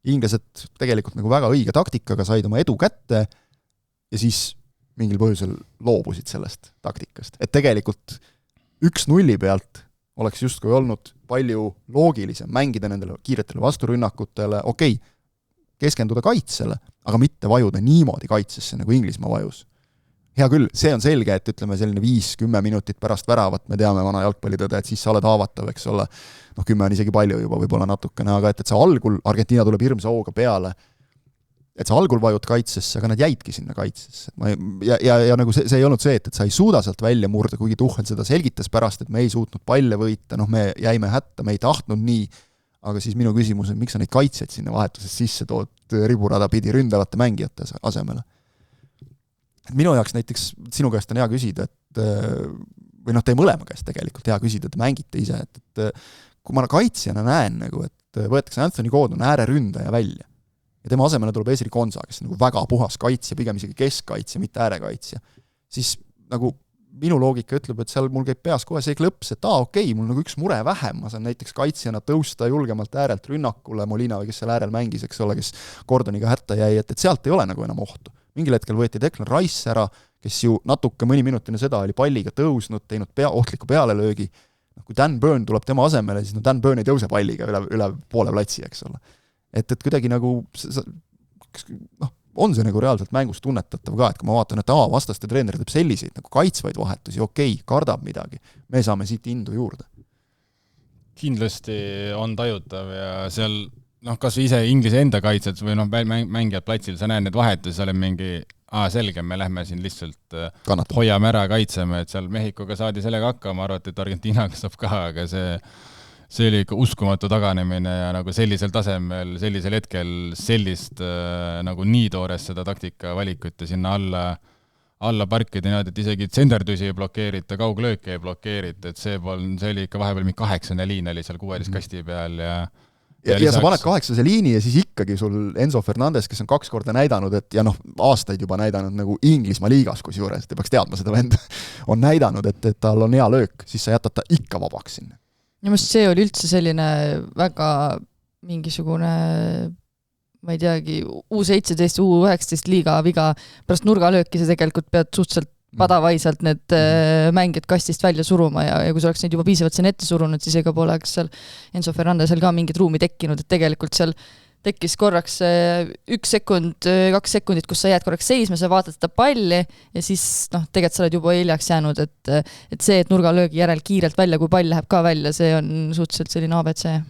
inglased tegelikult nagu väga õige taktikaga said oma edu kätte ja siis mingil põhjusel loobusid sellest taktikast. Et tegelikult 1-0 pealt oleks justkui olnud palju loogilisem mängida nendele kiiretele vasturünnakutele, keskenduda kaitsele, aga mitte vajuda niimoodi kaitsesse, nagu Inglismaa vajus. hea küll, see on selge, et ütleme selline 5-10 minutit pärast väravat, me teame vana jalgpallitõde, et siis sa oled haavatav, eks ole, 10 on isegi palju juba, võib-olla natukene, aga et see algul, Argentiina tuleb hirmsa hooga peale, et sa algul vajud kaitsesse, aga nad jäidki sinna kaitsesse. Ja nagu see ei olnud see, et sa ei suuda sealt välja murda, kuigi Tuchel seda selgitas pärast, et me ei suutnud palle võita, me jäime hätta, me ei tahtnud nii, aga siis minu küsimus on, miks sa neid kaitsjaid sinna vahetuses sisse tood riburada pidi ründavate mängijate asemele? Et minu jaoks näiteks, sinu käest on hea küsida, et või teie mõlema käest tegelikult hea küsida, et mängite ise, et kui ma kaitsjana näen, nagu, et võetakse Anthony Gordon ääreründaja välja ja tema asemele tuleb Ezri Konsa, kes on nagu väga puhas kaitsja, pigem isegi keskkaitsja, mitte äärekaitsja, siis nagu minu loogika ütleb, et seal mul käib peas kohe see klõps, et okei, mul nagu üks mure vähem, ma saan näiteks kaitsjana tõusta julgemalt äärelt rünnakule, Molina või kes seal äärel mängis, eks ole, kes Gordoniga hätta jäi, et sealt ei ole nagu enam ohtu. Mingil hetkel võeti Declan Rice ära, kes ju natuke mõni minut enne seda oli palliga tõusnud, teinud ohtliku pealelöögi. Kui Dan Burn tuleb tema asemele, siis Dan Burn ei tõuse palliga üle poole platsi, eks ole. Et kuidagi nagu on see nagu reaalselt mängus tunnetatav ka, et kui ma vaatan, et vastaste treener teeb selliseid nagu kaitsvaid vahetusi, okei, kardab midagi, me saame siit indu juurde. Kindlasti on tajutav ja seal kas ise Inglise enda kaitsed või mängijad platsil, sa näed need vahetusi, seal on mingi, selge, me lähme siin lihtsalt hoiame ära, kaitseme, et seal Mehhikoga saadi sellega hakkama, arvati, et Argentiinaga saab ka, aga see oli ikka uskumatu taganemine ja nagu sellisel tasemel, sellisel hetkel sellist nagu nii toores seda taktika valikut ja sinna alla parkida niimoodi, et isegi tsenderdusi ei blokeerita, kauglööke ei blokeerita, et see oli ikka vahepeal mingi 8. liin oli seal 16 kasti peal ja sa paned 8. liini ja siis ikkagi sul Enzo Fernandez, kes on 2 korda näidanud, et ja aastaid juba näidanud nagu Inglismaa liigas, kus juures, te peaks teadma seda vend, on näidanud, et tal on hea löök, siis sa jätad ta ikka vabaks sinna. Ja must see oli üldse selline väga mingisugune, ma ei teagi, U17, U19 liiga viga, pärast nurgalööki sa tegelikult pead suhteliselt padavaiselt need mängijad kastist välja suruma ja kui sa oleks neid juba piisavalt siin ette surunud, siis ega poleks seal Enzo Fernandesel ka mingit ruumi tekkinud, et tegelikult seal tekkis korraks 1 sekund, 2 sekundit, kus sa jääd korraks seisma, sa vaatad seda palli ja siis tegelikult sa oled juba hiljaks jäänud, et see, et nurgalöögi järel kiirelt välja, kui pall läheb ka välja, see on suhteliselt selline ABC.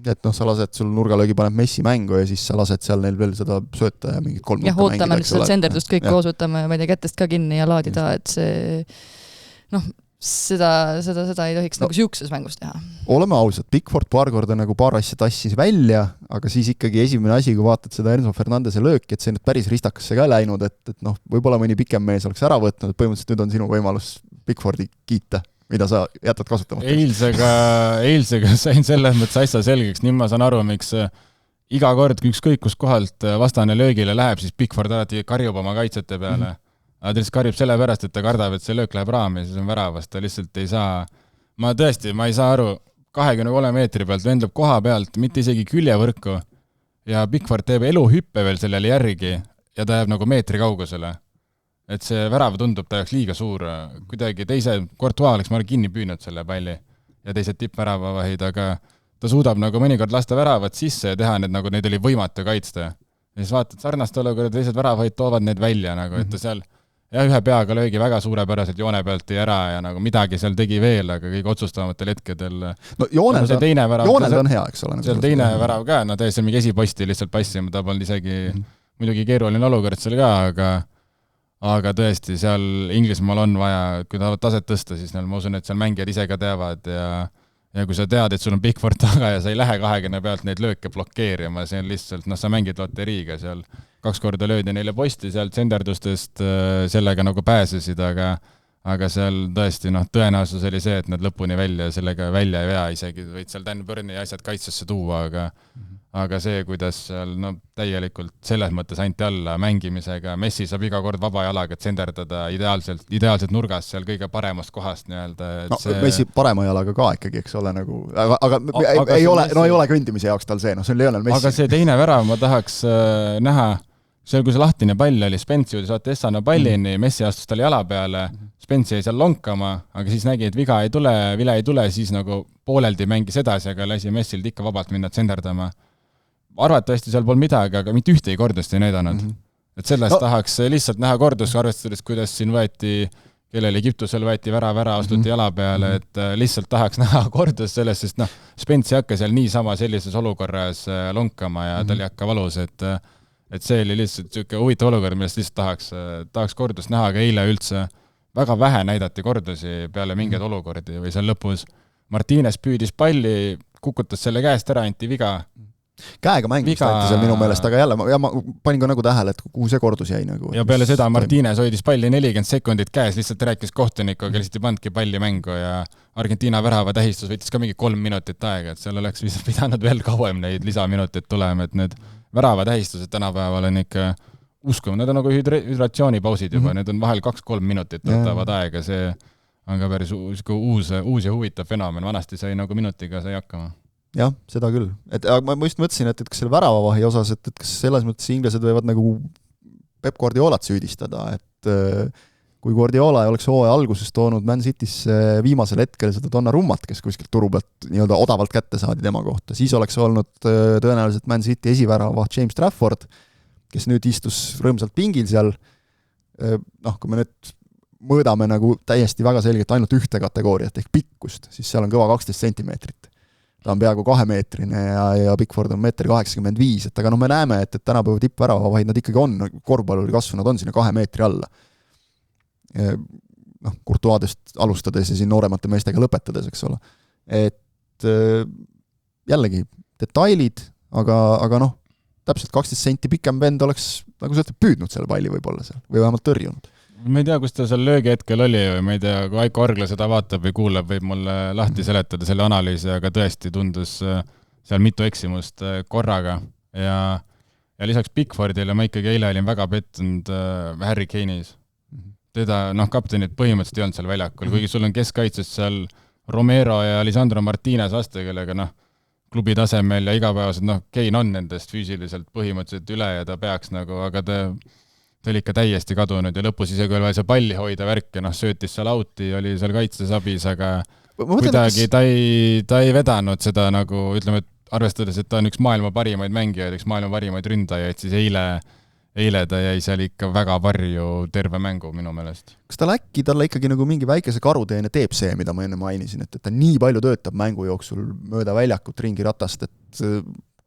Et sa lased sul nurgalöögi, paneb Messi mängu ja siis sa lased seal neil veel seda sööta ja mingid 3 jah, ootame nüüd seda tsenderdust kõik koos, võtame, ma ei tea, kätest ka kinni ja laadida, et see seda ei tohiks nagu siukses mängus teha. Oleme ausad, Pickford paar korda nagu paar asja tassis välja, aga siis ikkagi esimene asi, kui vaatad seda Enzo Fernandese lööki, et see nüüd päris ristakasse ka läinud, et võib-olla mõni pikem mees oleks ära võtnud, et põhimõtteliselt nüüd on sinu võimalus Pickfordi kiita, mida sa jätad kasutamata. Eilsega sain selles mõttes asja selgeks, nii ma saan aru, miks iga kord, kui ükskõik kus kohalt vastane löögile läheb, siis Pickford alati karjub oma kaitsete peale. Aga ta lihtsalt karjub sellepärast, et ta kardab, et see löök läheb raami ja siis on väravast, ta lihtsalt ei saa. Ma ei saa aru, 23 meetri pealt vendlub koha pealt, mitte isegi küljevõrku ja Pickford teeb eluhüppe veel sellele järgi ja ta jääb nagu meetri kaugusele. Et see värav tundub ta jaoks liiga suur, kuidagi teise Courtois oleks ma kinni püünud selle palli ja teised tippväravavahid, aga ta suudab nagu mõnikord lasta väravat sisse ja teha need, nagu neid oli võimatu kaitsta. Ja siis vaatad sarnast olukorda, teised väravahid toovad need välja, nagu, et ta seal ühe peaga löögi väga suurepäraselt joone pealt ära ja nagu midagi seal tegi veel, aga kõige otsustavatel hetkedel. No joonel on hea, eks ole. Seal teine värav ka, täiesti mingi esiposti lihtsalt passima, ta polnud isegi muidugi keeruline olukord seal ka, aga tõesti, seal Inglismaal on vaja, kui tahavad taset tõsta, siis ma usun, et seal mängijad ise ka teavad ja kui sa tead, et sul on Pickford taga ja sa ei lähe 20 pealt neid lööke blokeerima, see on lihtsalt, sa mängid loteriiga seal 2 korda löödi neile posti sealt tsenderdustest, sellega nagu pääsesid, aga seal tõesti tõenäosus oli see, et nad lõpuni sellega välja ei vea, isegi võid seal Dan Burni asjad kaitsesse tuua, aga see, kuidas seal täielikult selles mõttes anti alla mängimisega, Messi saab iga kord vaba jalaga tsenderdada ideaalselt nurgas seal kõige paremast kohast Messi parema jalaga ka ikkagi, eks ole, nagu, aga ei ole kõndimise jaoks tal see, see on Lionel Messi. Aga see teine värav ma tahaks näha, seal kui see lahtine pall oli, Spence jõudis Essana pallini, Messi astus tal jala peale, Spence jäi seal lonkama, aga siis nägi, et vile ei tule, siis nagu pooleldi mängis edasi, aga lasi Messil ikka vabalt minna tsenderdama. Arvatavasti seal pole midagi, aga mitte ühtegi kordust ei näidanud. et sellest tahaks lihtsalt näha kordus, arvestades, kuidas siin võeti, kellel Egiptusel võeti vära, astuti jala peale, et lihtsalt tahaks näha kordus sellest, sest Spence ei hakka seal niisama sellises olukorras lonkama ja tal ei hakka valus, et see oli lihtsalt niisugune huvitav olukord, millest lihtsalt tahaks kordust näha, aga eile üldse väga vähe näidati kordusi peale mingeid olukordi või seal lõpus Martínez püüdis palli, kukutas selle käest ära, anti viga. Käega mängis anti seal minu meelest, aga jälle ma panin ka nagu tähele, et kuhu see kordus jäi nagu. Ja peale seda Martínez hoidis palli 40 sekundit käes, lihtsalt rääkis kohtunikuga, lihtsalt ei pandki palli mängu ja Argentiina värava tähistus võttis ka mingi 3 minutit aega, et seal oleks pidanud veel kauem neid lisaminutit tulema, et need värava tähistused tänapäeval on ikka uskume, need on nagu hüdratsioonipausid juba, need on vahel 2-3 minutit võtavad aega, see on ka päris uus ja huvitav fenomen, vanasti sai nagu minutiga sai hakkama. Jah, seda küll. Ma just mõtlesin, et kas selle väravavahi osas, et kas selles mõttes inglased võivad nagu Pep Guardiolat süüdistada, et kui Guardiola ei oleks hooaja alguses toonud Man Citysse viimasel hetkel seda Donnarummat, kes kuskilt turu pealt nii-öelda odavalt kätte saadi tema kohta, siis oleks olnud tõenäoliselt Man City esivärava James Trafford, kes nüüd istus rõõmsalt pingil seal, kui me nüüd mõõdame nagu täiesti väga selgelt ainult ühte kategooriat ehk pikkust, siis seal on kõva 12 sentimeetrit. Ta on peaaegu 2-meetrine ja Pickford on 1,85 m, et aga me näeme, et tänapäeva tippväravavaid nad ikkagi on, korvpalluri kasvu, nad on sinna 2 meetri alla. Courtois'dest alustades ja siin nooremate meestega lõpetades, eks ole. Et jällegi detailid, aga täpselt 12 senti pikem vend oleks, nagu sa ütled, püüdnud selle palli võib-olla seal, või vähemalt tõrjunud. Ma ei tea, kus ta seal löögi hetkel oli, või ma ei tea, kui Aiko Argla seda vaatab või kuulab, võib mulle lahti seletada selle analüüsi, aga tõesti tundus seal mitu eksimust korraga. Ja lisaks Pickfordile ma ikkagi eile olin väga pettunud Harry Kane'is. Teda, kaptenit põhimõtteliselt ei olnud seal väljakul, kuigi sul on keskkaitses seal Romero ja Lisandro Martínez vastu, kellega klubi tasemel ja igapäevaselt, Kane on nendest füüsiliselt põhimõtteliselt üle ja ta peaks aga ta oli ikka täiesti kadunud ja lõpus isegi oli see palli hoida värk ja söötis seal auti, oli seal kaitses abis, aga kuidagi ta ei vedanud seda ütleme, et arvestades, et ta on üks maailma parimaid mängijaid, üks maailma parimaid ründajaid, siis eile ta jäi seal ikka väga varju terve mängu minu meelest. Kas tal äkki talle ikkagi mingi väikese karuteene teeb see, mida ma enne mainisin, et ta nii palju töötab mängu jooksul mööda väljakut ringi ratast, et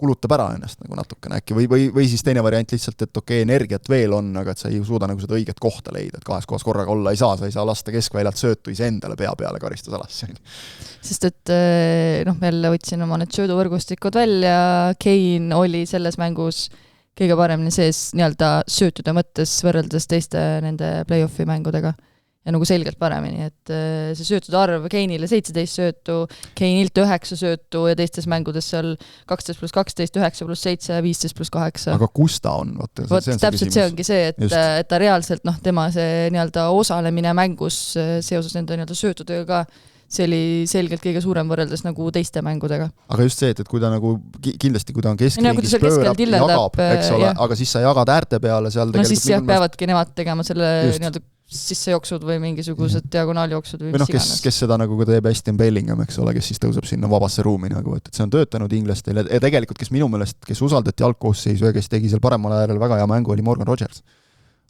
kulutab ära ennast natukene äkki või siis teine variant lihtsalt, et energiat veel on, aga et sa ei suuda seda õiget kohta leida, et 2 kohas korraga olla ei saa, sa ei saa lasta keskväljalt söötu ise endale pea peale karistusalasse. Sest et ma jälle võtsin oma need sööduvõrgustikud välja, Kane oli selles mängus kõige paremini sees nii-öelda söötude mõttes võrreldes teiste nende play-offi mängudega. Ja selgelt paremini, et see söötud arv Kane'ile 17 söötu, Kane'ilt 9 söötu ja teistes mängudes seal 12+12, 9+7, 15+8. Aga kus ta on? Täpselt see ongi see, et ta reaalselt, tema see nii-öelda osalemine mängus seoses nende nii-öelda söötudega see oli selgelt kõige suurem võrreldes teiste mängudega. Aga just see, et kui ta kindlasti, kui ta on keskringis pöörab, jagab, eks ole, aga siis sa jagad äärte peale seal siis peavadki nemad tegema selle nii-öelda sissejooksud või mingisugused diagonaaljooksud või mis iganes. Kes seda ka teeb hästi on Bellingham, eks ole, kes siis tõuseb sinna vabasse ruumi, et see on töötanud inglastel ja tegelikult, kes minu meelest, kes usaldati jalgkoosseisu ja kes tegi seal paremal äärel väga hea mängu, oli Morgan Rogers.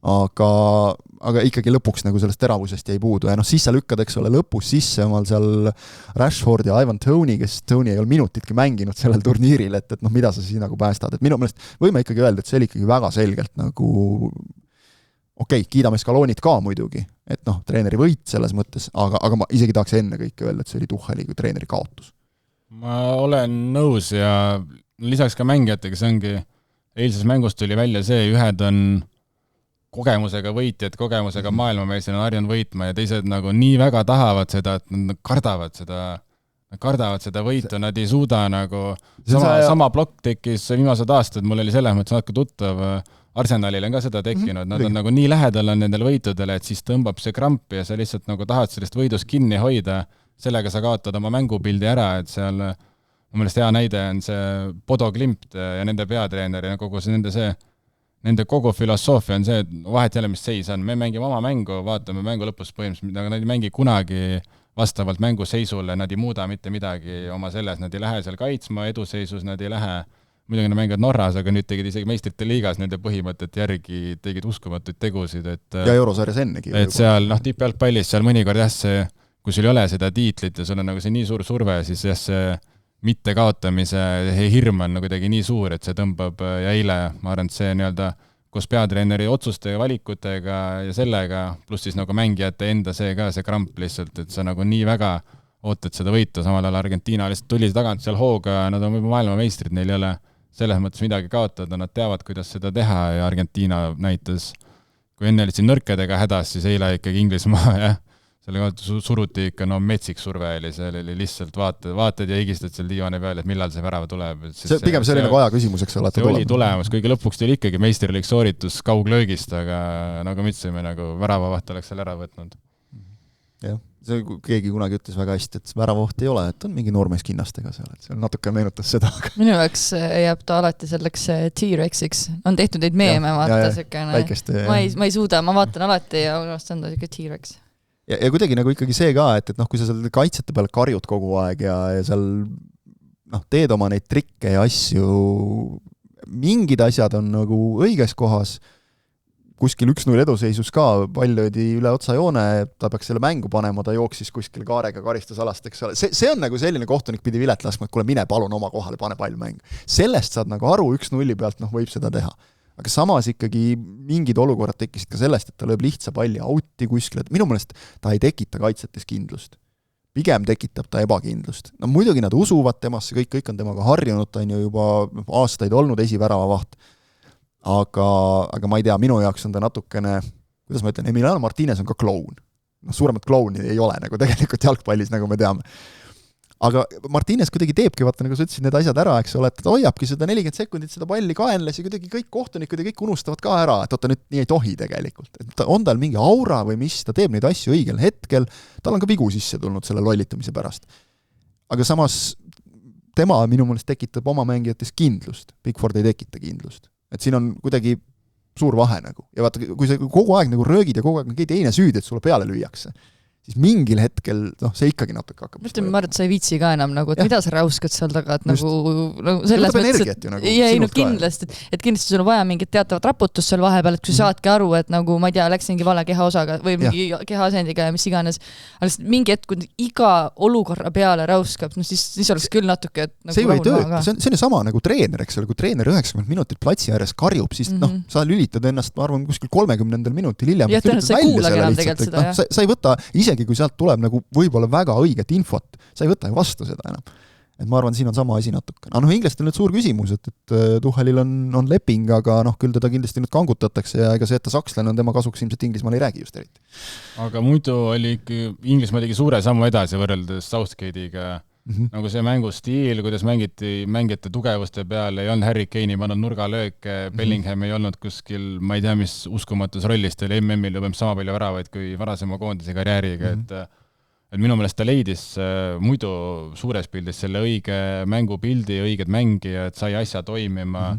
Aga ikkagi lõpuks sellest teravusest jäi puudu ja siis sa lükkad, eks ole, lõpus sisse omal seal Rashford ja Ivan Toney, kes Toney ei ole minutitki mänginud sellel turniiril, et mida sa siis päästad, et minu meelest võime ikkagi öelda, et see oli ikkagi väga selgelt kiidame Scalonit ka muidugi, et treeneri võit selles mõttes, aga ma isegi tahaks enne kõike öelda, et see oli Tucheli kui treeneri kaotus. Ma olen nõus ja lisaks ka mängijatega, see ongi eilses mängus tuli välja see, ühed on kogemusega võitjad, kogemusega maailmameistrid on harjunud võitma ja teised nii väga tahavad seda, et nad kardavad seda võitu, nad ei suuda sama plokk tekkis viimased aastad, mul oli selles mõttes natuke tuttav, Arsenalil on ka seda tekkinud, nad on nii lähedal on nendel võitudele, et siis tõmbab see kramp ja sa lihtsalt tahad sellest võidust kinni hoida, sellega sa kaotad oma mängupildi ära, et seal mu meelest hea näide on see Bodo Glimt ja nende peatreener ja nende kogu filosoofia on see, et vahet jälle, mis seis on, me mängime oma mängu, vaatame mängu lõpus põhimõtteliselt, aga nad ei mängi kunagi vastavalt mänguseisule, nad ei muuda mitte midagi oma selles, nad ei lähe seal kaitsma eduseisus, nad ei lähe muidugi nad mängivad Norras, aga nüüd tegid isegi meistrite liigas nende põhimõtete järgi, tegid uskumatuid tegusid, et ja eurosarjas ennegi. Et seal, tippjalgpallis seal mõnikord see, kui sul ei ole seda tiitlit ja sul on nagu see nii suur surve, siis see mitte kaotamise hirm on kuidagi nii suur, et see tõmbab ja eile, ma arvan, et see nii-öelda koos peatreeneri otsuste ja valikutega ja sellega, pluss siis nagu mängijate enda see kramp lihtsalt, et sa nagu nii väga ootad seda võitu, samal ajal Argentiina lihtsalt tuli tagant seal hooga, nad on juba maailmameistrid, neil ei ole selles mõttes midagi kaotada, nad teavad, kuidas seda teha ja Argentiina näitas, kui enne olid siin nõrkadega hädas, siis eile ikkagi Inglismaa ja selle kohta suruti ikka metsik surve oli, see oli lihtsalt vaatad ja higistad seal diivane peal, et millal see värava tuleb. Pigem see oli nagu aja küsimus, eks ole. See oli tulemus, kuigi lõpuks tuli ikkagi meisterlik sooritus kauglöögist, aga nagu me ütlesime, nagu väravavaht oleks seal ära võtnud. Jah, see keegi kunagi ütles väga hästi, et väravavaht ei ole, et on mingi noormees kinnastega seal, et seal natuke meenutas seda. Minu jaoks jääb ta alati selleks T-Rexiks. On tehtud neid meeme, vaata sekene. Ma ei suuda, ma vaatan alati ja unustan ta T-Rex. Ja kuidagi nagu ikkagi see ka, et kui sa seal kaitsete peale karjud kogu aeg ja seal teed oma neid trikke ja asju, mingid asjad on nagu õiges kohas, kuskil 1-0 eduseisus ka, pall löödi üle otsajoone, ta peaks selle mängu panema, ta jooksis kuskil kaarega karistusalast, eks ole. See on nagu selline kohtunik pidi vilet laskma, et kuule, mine palun oma kohale, pane pall mäng. Sellest saad nagu aru 1-0 pealt, võib seda teha. Aga samas ikkagi mingid olukorrad tekkisid ka sellest, et ta lööb lihtsa palli auti kuskil, et minu meelest ta ei tekita kaitsetes kindlust. Pigem tekitab ta ebakindlust. Muidugi nad usuvad temasse, kõik on temaga harjunud, ta on ju juba aastaid olnud esiväravavaht. Aga ma ei tea, minu jaoks on ta natukene, kuidas ma ütlen, Emiliano Martinez on ka kloun. Suuremat klouni ei ole nagu tegelikult jalgpallis, nagu me teame. Aga Martinez kuidagi teebki, vaata, nagu sa ütlesid, need asjad ära, eks ole, et ta hoiabki seda 40 sekundit seda palli kaenles ja kuidagi kõik kohtunikud ja kõik unustavad ka ära, et nüüd nii ei tohi tegelikult. Et on tal mingi aura või mis, ta teeb neid asju õigel hetkel, tal on ka vigu sisse tulnud selle lollitamise pärast. Aga samas tema minu meelest tekitab oma mängijates kindlust, Pickford ei tekita kindlust. Et siin on kuidagi suur vahe nagu. Ja vaata, kui sa kogu aeg nagu röögid ja kogu aeg on keegi teine süüd, et sulle peale lüüakse, siis mingil hetkel, see ikkagi natuke hakkab. Mõtleme, ma arvan, et sa ei viitsi ka enam, nagu, et mida sa räuskad seal taga, et nagu selles mõttes, et ei kindlasti, et kindlasti sul on vaja mingit teatavat raputust seal vahepeal, et kui saadki aru, et nagu, ma ei tea, läksingi vale kehaosaga või mingi kehaasendiga ja mis iganes, aga mingi hetk, kui iga olukorra peale räuskab, siis oleks küll natuke, et nagu see ju ei tööta, see on ju sama nagu treener, eks ole, kui treener 90 minutit platsi ääres karjub, siis sa lülitad ennast, ma arvan, kuskil 30. minutil hiljem, sa ei võta isegi kui sealt tuleb nagu võib-olla väga õiget infot, sa ei võta ju vastu seda enam. Et ma arvan, siin on sama asi natuke. Inglasti on nüüd suur küsimus, et Tuhelil on leping, aga küll teda kindlasti nüüd kangutatakse ja ega see, et ta sakslane on tema kasuks ilmselt Inglismaal ei räägi just eriti. Aga muidu oli ikka, Inglismaa tegi suure sammu edasi võrreldes Southgate'iga. Nagu see mängustiil, kuidas mängijate tugevuste peale, ei olnud Harry Kane'i pannud nurgalööke, Bellingham ei olnud kuskil, ma ei tea, mis uskumatus rollis, ta oli MM-il juba sama palju väravaid kui varasema koondise karjääriga, et minu meelest ta leidis muidu suures pildis selle õige mängupildi, õiged mängijad, sai asja toimima,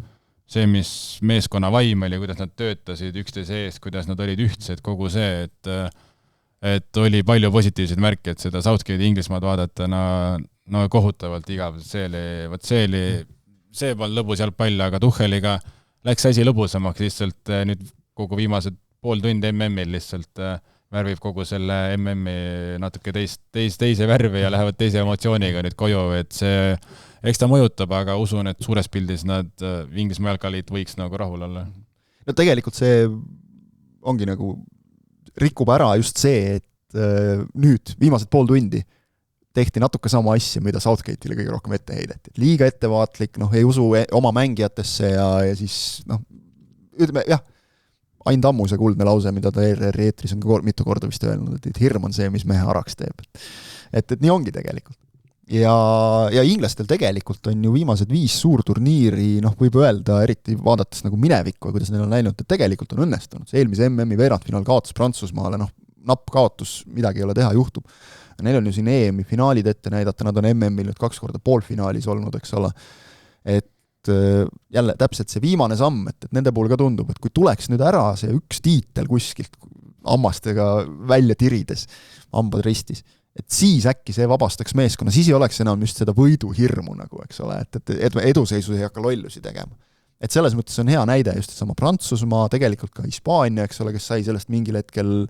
see, mis meeskonna vaim oli, kuidas nad töötasid üksteise eest, kuidas nad olid ühtsed, kogu see, et oli palju positiivseid märke, et seda Southgate'i Inglismaad vaadata, kohutavalt igav, see polnud lõbus jalgpall, aga Tucheliga läks asi lõbusamaks, lihtsalt nüüd kogu viimased pool tundi MM-il lihtsalt värvib kogu selle MM-i natuke teise värvi ja lähevad teise emotsiooniga nüüd koju, et see, eks ta mõjutab, aga usun, et suures pildis nad Inglismaa jalgpalliit võiks nagu rahul olla. No tegelikult see ongi nagu rikub ära just see, et nüüd viimased pool tundi tehti natuke sama asja, mida Southgate'ile kõige rohkem ette heideti. Liiga ettevaatlik, ei usu oma mängijatesse ja siis ütleme, jah, Ain Tammuse kuldne lause, mida ta ERR-i eetris on mitu korda vist öelnud, et hirm on see, mis mehe araks teeb. Et nii ongi tegelikult. Ja inglastel tegelikult on ju viimased 5 suurturniiri, võib öelda, eriti vaadates nagu minevikku, kuidas neil on läinud, et tegelikult on õnnestunud. See eelmise MM-i veerandfinaal kaotus Prantsusmaale, napp kaotus, midagi ei ole teha, juhtub. Neil on ju siin EM-i finaalid ette näidata, nad on MM-il nüüd 2 korda poolfinaalis olnud, eks ole. Et jälle täpselt see viimane samm, et nende puhul ka tundub, et kui tuleks nüüd ära see üks tiitel kuskilt hammastega välja tirides, hambad ristis, et siis äkki see vabastaks meeskonna, siis ei oleks enam just seda võiduhirmu nagu, eks ole, et eduseisus ei hakka lollusi tegema. Et selles mõttes on hea näide just sama Prantsusmaa, tegelikult ka Hispaania, eks ole, kes sai sellest mingil hetkel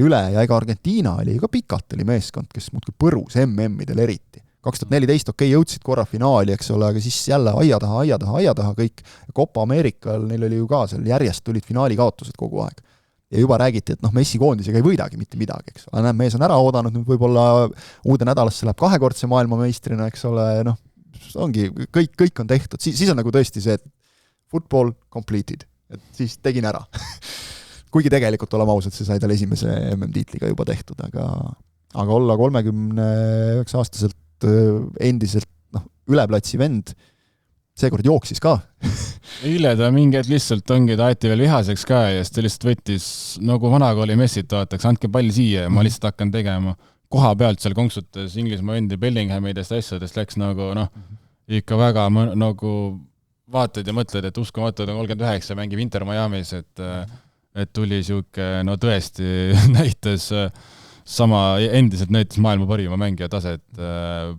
üle ja ega Argentiina oli ka pikalt oli meeskond, kes muudkui põrus MM-idel eriti. 2014 jõudsid korra finaali, eks ole, aga siis jälle aia taha kõik. Copa Ameerikal neil oli ju ka seal järjest tulid finaali kaotused kogu aeg. Ja juba räägiti, et Messi koondisega ei võidagi mitte midagi, eks ole. Mees on ära oodanud, nüüd võib-olla uude nädalasse läheb 2-kordse maailmameistrina, eks ole, ongi, kõik on tehtud, siis on nagu tõesti see, et football completed, et siis tegin ära. Kuigi tegelikult oleme ausad, see sai tal esimese MM-tiitliga juba tehtud, aga olla 39-aastaselt endiselt üleplatsi vend, seekord jooksis ka. Eile ta mingi hetk lihtsalt ongi, ta aeti veel vihaseks ka ja siis ta lihtsalt võttis, nagu vanakooli Messit vaataks, andke pall siia ja ma lihtsalt hakkan tegema. Koha pealt seal konksutas Inglismaa endi Bellinghamidest asjadest läks nagu ikka väga nagu vaatad ja mõtled, et uskumatud on 39 mängib Inter Miamis, et tuli siuke, tõesti näitas endiselt näitas maailma parima mängija taset,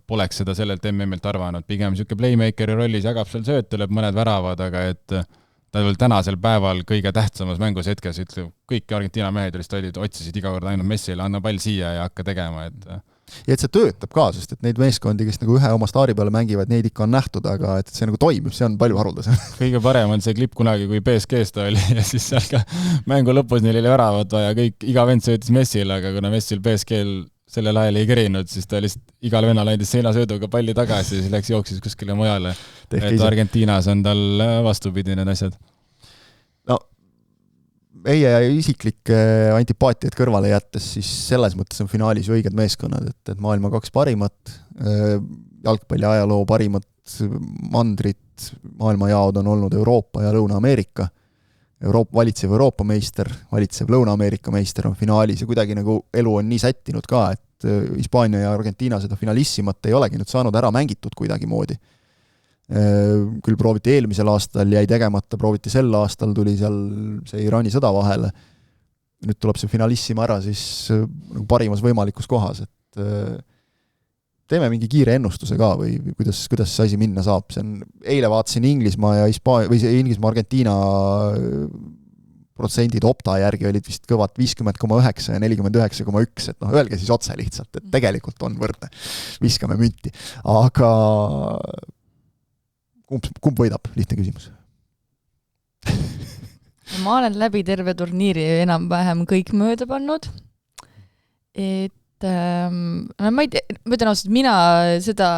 poleks seda sellelt MM-ilt arvanud, pigem siuke playmakeri rollis jagab seal sööt, lööb mõned väravad, aga et ta veel tänasel päeval kõige tähtsamas mängus hetkes ütleb, kõik Argentiina mehed otsisid iga kord ainult Messile, anna pall siia ja hakka tegema. Ja et see töötab ka, sest et neid meeskondi, kes nagu ühe oma staari peale mängivad, neid ikka on nähtud, aga et see nagu toimib, see on palju haruldasem. Kõige parem on see klipp kunagi, kui PSG-s ta oli ja siis seal ka mängu lõpus neil oli väravad vaja, iga vend söötis Messile, aga kuna Messil PSG-l sellel ajal ei kerinud, siis ta lihtsalt igal vennal andis seinasööduga palli tagasi ja siis läks jooksis kuskile mujale. Et Argentiinas on tal vastupidi need asjad. Meie isiklikke antipaatiaid kõrvale jättes, siis selles mõttes on finaalis ju õiged meeskonnad, et maailma 2 parimat, jalgpalli ajaloo parimat mandrit, maailmajaod on olnud Euroopa ja Lõuna-Ameerika. Valitsev Euroopa meister, valitsev Lõuna-Ameerika meister on finaalis ja kuidagi nagu elu on nii sättinud ka, et Hispaania ja Argentiina seda finalissimat ei olegi nüüd saanud ära mängitud kuidagi moodi. Küll prooviti eelmisel aastal, jäi tegemata, prooviti sel aastal, tuli seal see Iraani sõda vahele. Nüüd tuleb see finalissima ära siis parimas võimalikus kohas, et teeme mingi kiire ennustuse ka või kuidas see asi minna saab. Eile vaatasin Inglismaa ja Inglismaa-Argentiina protsendid Opta järgi olid vist kõvad 50,9 ja 49,1, et öelge siis otse lihtsalt, et tegelikult on võrdne. Viskame münti. Aga kumb võidab? Lihtne küsimus. Ma olen läbi terve turniiri enam-vähem kõik mööda pannud. Et ma ei tea, mõtlen ausalt, mina seda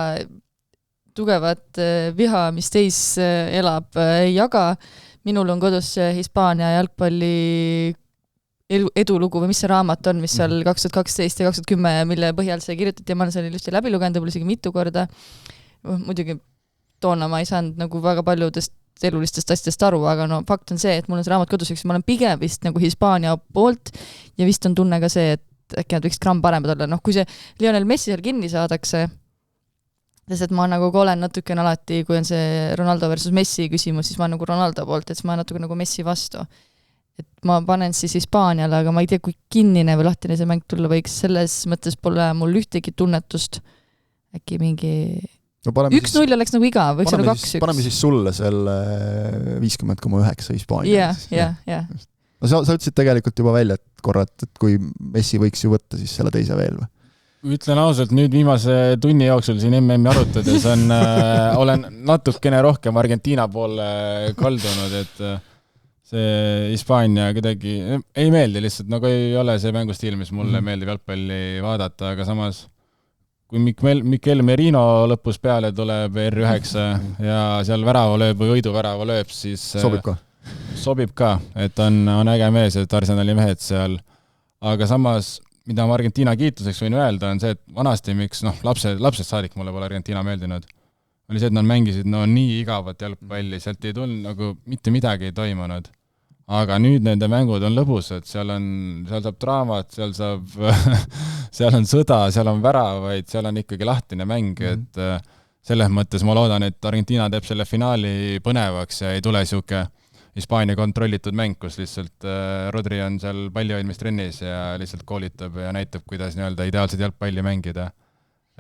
tugevat viha, mis teis elab, ei jaga. Minul on kodus Hispaania jalgpalli edulugu või mis see raamat on, mis seal 2012 ja 2010, mille põhjal see kirjutati ja ma olen selle ilusti läbi lugenud, võib-olla isegi mitu korda. Muidugi toona ma ei saanud nagu väga paljudest elulistest asjadest aru, aga fakt on see, et mul on see raamat kodus, ma olen pigem vist nagu Hispaania poolt ja vist on tunne ka see, et äkki nad võiks gramm paremad olla. Kui see Lionel Messi seal kinni saadakse, sest et ma nagu olen natukene alati, kui on see Ronaldo versus Messi küsimus, siis ma nagu Ronaldo poolt, et ma natuke nagu Messi vastu. Et ma panen siis Hispaaniale, aga ma ei tea, kui kinnine või lahtine see mäng tulla võiks, selles mõttes pole mul ühtegi tunnetust, äkki mingi 1-0 oleks nagu iga, võiks olla 2-1. Paneme siis sulle selle 50,9 Hispaania. Ja. Sa ütlesid tegelikult juba välja, et korra, et kui Messi võiks ju võtta, siis selle teise veel või? Ütlen ausalt, nüüd viimase tunni jooksul siin MM-i arutades olen natukene rohkem Argentiina poole kaldunud, et see Hispaania kuidagi ei meeldi lihtsalt, nagu ei ole see mängustiil, mis mulle meeldib jalgpalli vaadata, aga samas kui Mikel Merino lõpus peale tuleb R9 ja seal värava lööb või võiduvärava lööb, siis sobib ka, et on äge mees, et Arsenali mehed seal. Aga samas, mida ma Argentiina kiituseks võin öelda, on see, et vanasti miks, lapsed saadik mulle pole Argentiina meeldinud, oli see, et nad mängisid nii igavat jalgpalli, sealt ei tulnud, nagu mitte midagi ei toimunud. Aga nüüd nende mängud on lõbusad, seal saab draamat, seal on sõda, seal on väravaid, seal on ikkagi lahtine mäng, et selles mõttes ma loodan, et Argentiina teeb selle finaali põnevaks ja ei tule siuke Hispaania kontrollitud mäng, kus lihtsalt Rodri on seal pallihoidmistrennis ja lihtsalt koolitab ja näitab, kuidas nii-öelda ideaalselt jalgpalli mängida.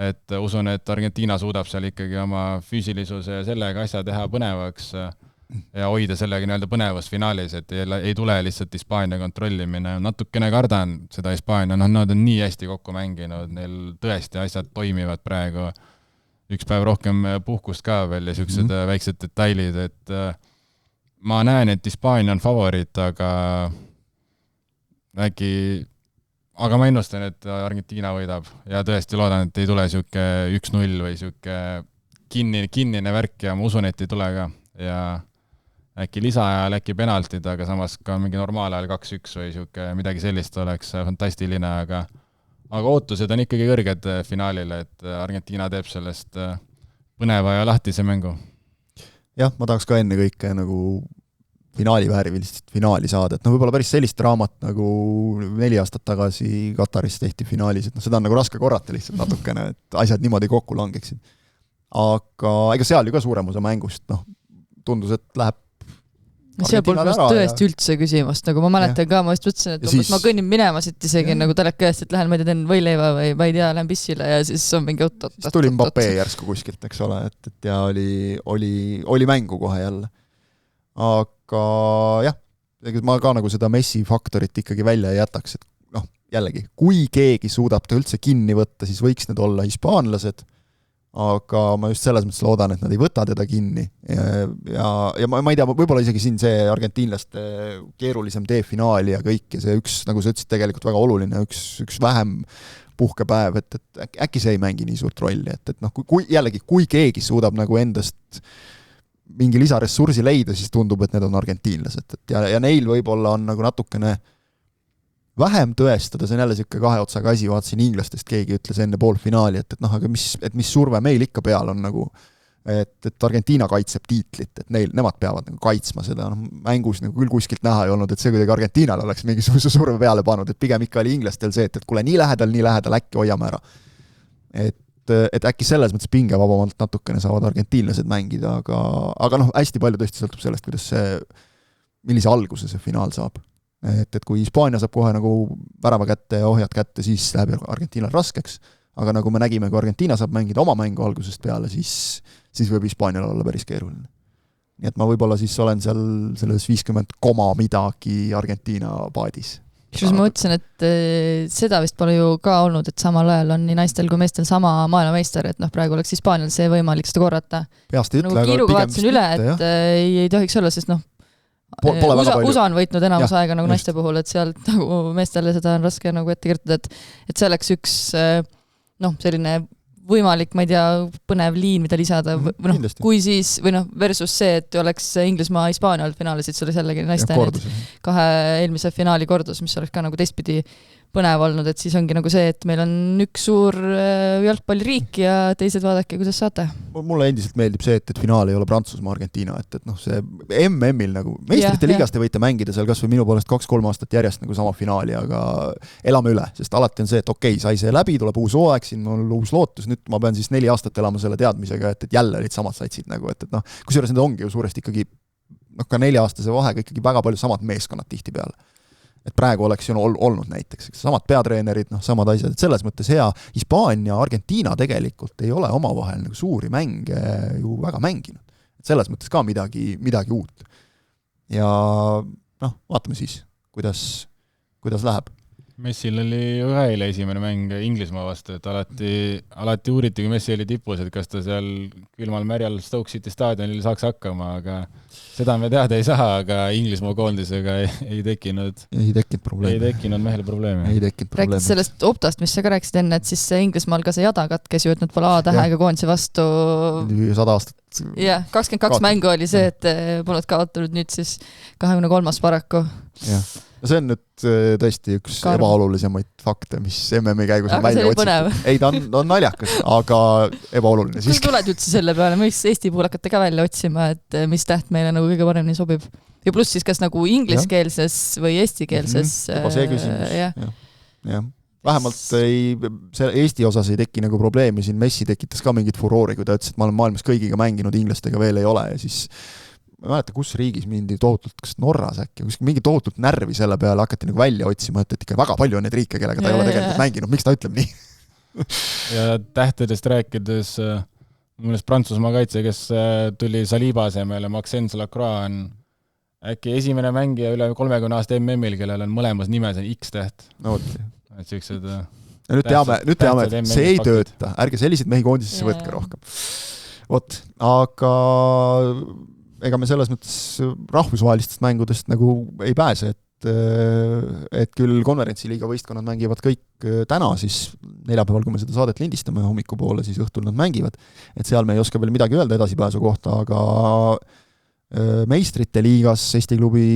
Et usun, et Argentiina suudab seal ikkagi oma füüsilisuse ja sellega asja teha põnevaks ja hoida sellega nii-öelda põnevust finaalis, et ei tule lihtsalt Hispaania kontrollimine. Natukene kardan seda Hispaania, nad on nii hästi kokku mänginud, neil tõesti asjad toimivad praegu. Üks päev rohkem puhkust ka veel ja sellised väiksed detailid, et ma näen, et Hispaania on favoriit, aga ma ennustan, et Argentiina võidab ja tõesti loodan, et ei tule siuke 1-0 või siuke kinnine värk ja ma usun, et ei tule ka ja äkki lisaajal, äkki penaltid, aga samas ka mingi normaalajal 2-1 või siuke midagi sellist oleks fantastiline, aga ootused on ikkagi kõrged finaalile, et Argentiina teeb sellest põneva ja lahtise mängu. Jah, ma tahaks ka enne kõike nagu finaaliväärilist finaali saada, et võib-olla päris sellist draamat nagu 4 aastat tagasi Kataris tehti finaalis, et seda on nagu raske korrata lihtsalt natukene, et asjad niimoodi kokku langeksid. Aga ega seal ju ka suurem osa mängust, tundus, et läheb seal polnud must tõesti üldse küsimust, nagu ma mäletan ka, ma just mõtlesin, et siis... ma kõnnin minema siit isegi nagu teleka eest, et lähen, ma ei tea, teen võileiva või ma ei tea, lähen pissile ja siis on mingi siis tuli Mbappé järsku kuskilt, eks ole, et ja oli mängu kohe jälle. Aga jah, ma ka nagu seda Messi faktorit ikkagi välja ei jätaks, et jällegi, kui keegi suudab ta üldse kinni võtta, siis võiks need olla hispaanlased, aga ma just selles mõttes loodan, et nad ei võta teda kinni ja ma ei tea, võib-olla isegi siin see argentiinlaste keerulisem tee finaali ja kõik ja see üks, nagu sa ütlesid, tegelikult väga oluline, üks vähem puhkepäev, et äkki see ei mängi nii suurt rolli, et kui keegi suudab nagu endast mingi lisaressursi leida, siis tundub, et need on argentiinlased, ja neil võib-olla on nagu natukene vähem tõestada, see on jälle siuke kahe otsaga asi, vaatasin inglastest, keegi ütles enne poolfinaali, aga mis surve meil ikka peal on nagu, et Argentiina kaitseb tiitlit, et nemad peavad nagu kaitsma seda, mängus nagu küll kuskilt näha ei olnud, et see kuidagi Argentiinal oleks mingisuguse surve peale pannud, et pigem ikka oli inglastel see, et kuule nii lähedal, äkki hoiame ära. Et äkki selles mõttes pingevabamalt natukene saavad argentiinlased mängida, aga hästi palju tõesti sõltub sellest, millise alguse see finaal saab. Et kui Hispaania saab kohe nagu värava kätte ja ohjad kätte, siis läheb Argentiinal raskeks, aga nagu me nägime, kui Argentiina saab mängida oma mängu algusest peale, siis võib Hispaanial olla päris keeruline. Nii et ma võib-olla siis olen seal selles 50 midagi Argentiina paadis. Kusjuures ma mõtlesin, et seda vist pole ju ka olnud, et samal ajal on nii naistel kui meestel sama maailmameister, et praegu oleks Hispaanial see võimalik seda korrata. Peast ei ütle, aga kiiruga vaatasin üle, et ei tohiks olla, sest USA on võitnud enamus aega nagu naiste puhul, et sealt nagu meestele seda on raske nagu ette kirjutada, et see oleks üks selline võimalik, ma ei tea, põnev liin, mida lisada, kui siis, või versus see, et oleks Inglismaa Hispaania olnud finaalis, et see oli jällegi naiste kahe eelmise finaali kordus, mis oleks ka nagu teistpidi põnev olnud, et siis ongi nagu see, et meil on üks suur jalgpalliriik ja teised vaadake, kuidas saate. Mulle endiselt meeldib see, et finaal ei ole Prantsusmaa Argentiina, et see MM-il nagu, meistrite liigast te võite mängida seal kas või minu poolest 2-3 aastat järjest nagu sama finaali, aga elame üle, sest alati on see, et okei, sai see läbi, tuleb uus hooaeg, siin on uus lootus, nüüd ma pean siis 4 aastat elama selle teadmisega, et jälle olid samad satsid nagu, et kusjuures need ongi ju suuresti ikkagi ka 4-aastase vahega ikkagi väga palju samad meeskonnad tihti peale. Et praegu oleks ju olnud näiteks, samad peatreenerid, samad asjad, et selles mõttes hea. Hispaania, Argentiina tegelikult ei ole omavahel nagu suuri mänge ju väga mänginud. Et selles mõttes ka midagi uut. Ja vaatame siis, kuidas läheb. Messil oli ju eile esimene mäng Inglismaa vastu, et alati uuriti, kui Messi oli tipus, et kas ta seal külmal märjal Stoke City staadionil saaks hakkama, aga seda me teada ei saa, aga Inglismaa koondisega ei tekkinud probleemi. Ei tekkinud mehele probleemi. Rääkides sellest optast, mis sa ka rääkisid enne, et siis Inglismaal ka see jada katkes ju, et nad pole A-tähega koondise vastu 100 aastat. Jah, 22 mängu oli see, et polnud kaotanud nüüd siis 23. paraku. Jah. No see on nüüd tõesti üks ebaolulisemaid fakte, mis MM-i käigus on välja otsitud. Ei, ta on naljakas, aga ebaoluline siiski. Kui tuled üldse selle peale, me võiks Eesti puhul hakata ka välja otsima, et mis täht meile nagu kõige paremini sobib. Ja pluss siis kas nagu ingliskeelses või eestikeelses. Juba see küsimus. Jah. Vähemalt Eesti osas ei teki nagu probleemi, siin Messi tekitas ka mingit furoori, kui ta ütles, et ma olen maailmas kõigiga mänginud, inglastega veel ei ole ja siis ma ei mäleta, kus riigis mindi tohutult, kas Norras äkki, mingi tohutult närvi selle peale hakati nagu välja otsima, et ikka väga palju on neid riike, kellega ta ei ole tegelikult mänginud, miks ta ütleb nii? Ja tähtedest rääkides, mõnes Prantsusmaa kaitse, kes tuli Saliba asemele, Maxence Lacroix on äkki esimene mängija üle 30 aasta MM-il, kellel on mõlemas nimes on X-täht. No, et sellised nüüd teame, et see ei tööta, ärge selliseid mehi koondisesse võtke rohkem. Vot, aga ega me selles mõttes rahvusvahelistest mängudest nagu ei pääse, et küll konverentsiliiga võistkonnad mängivad kõik täna, siis neljapäeval, kui me seda saadet lindistame hommikupoole, siis õhtul nad mängivad. Et seal me ei oska veel midagi öelda edasipääsu kohta, aga meistrite liigas Eesti klubi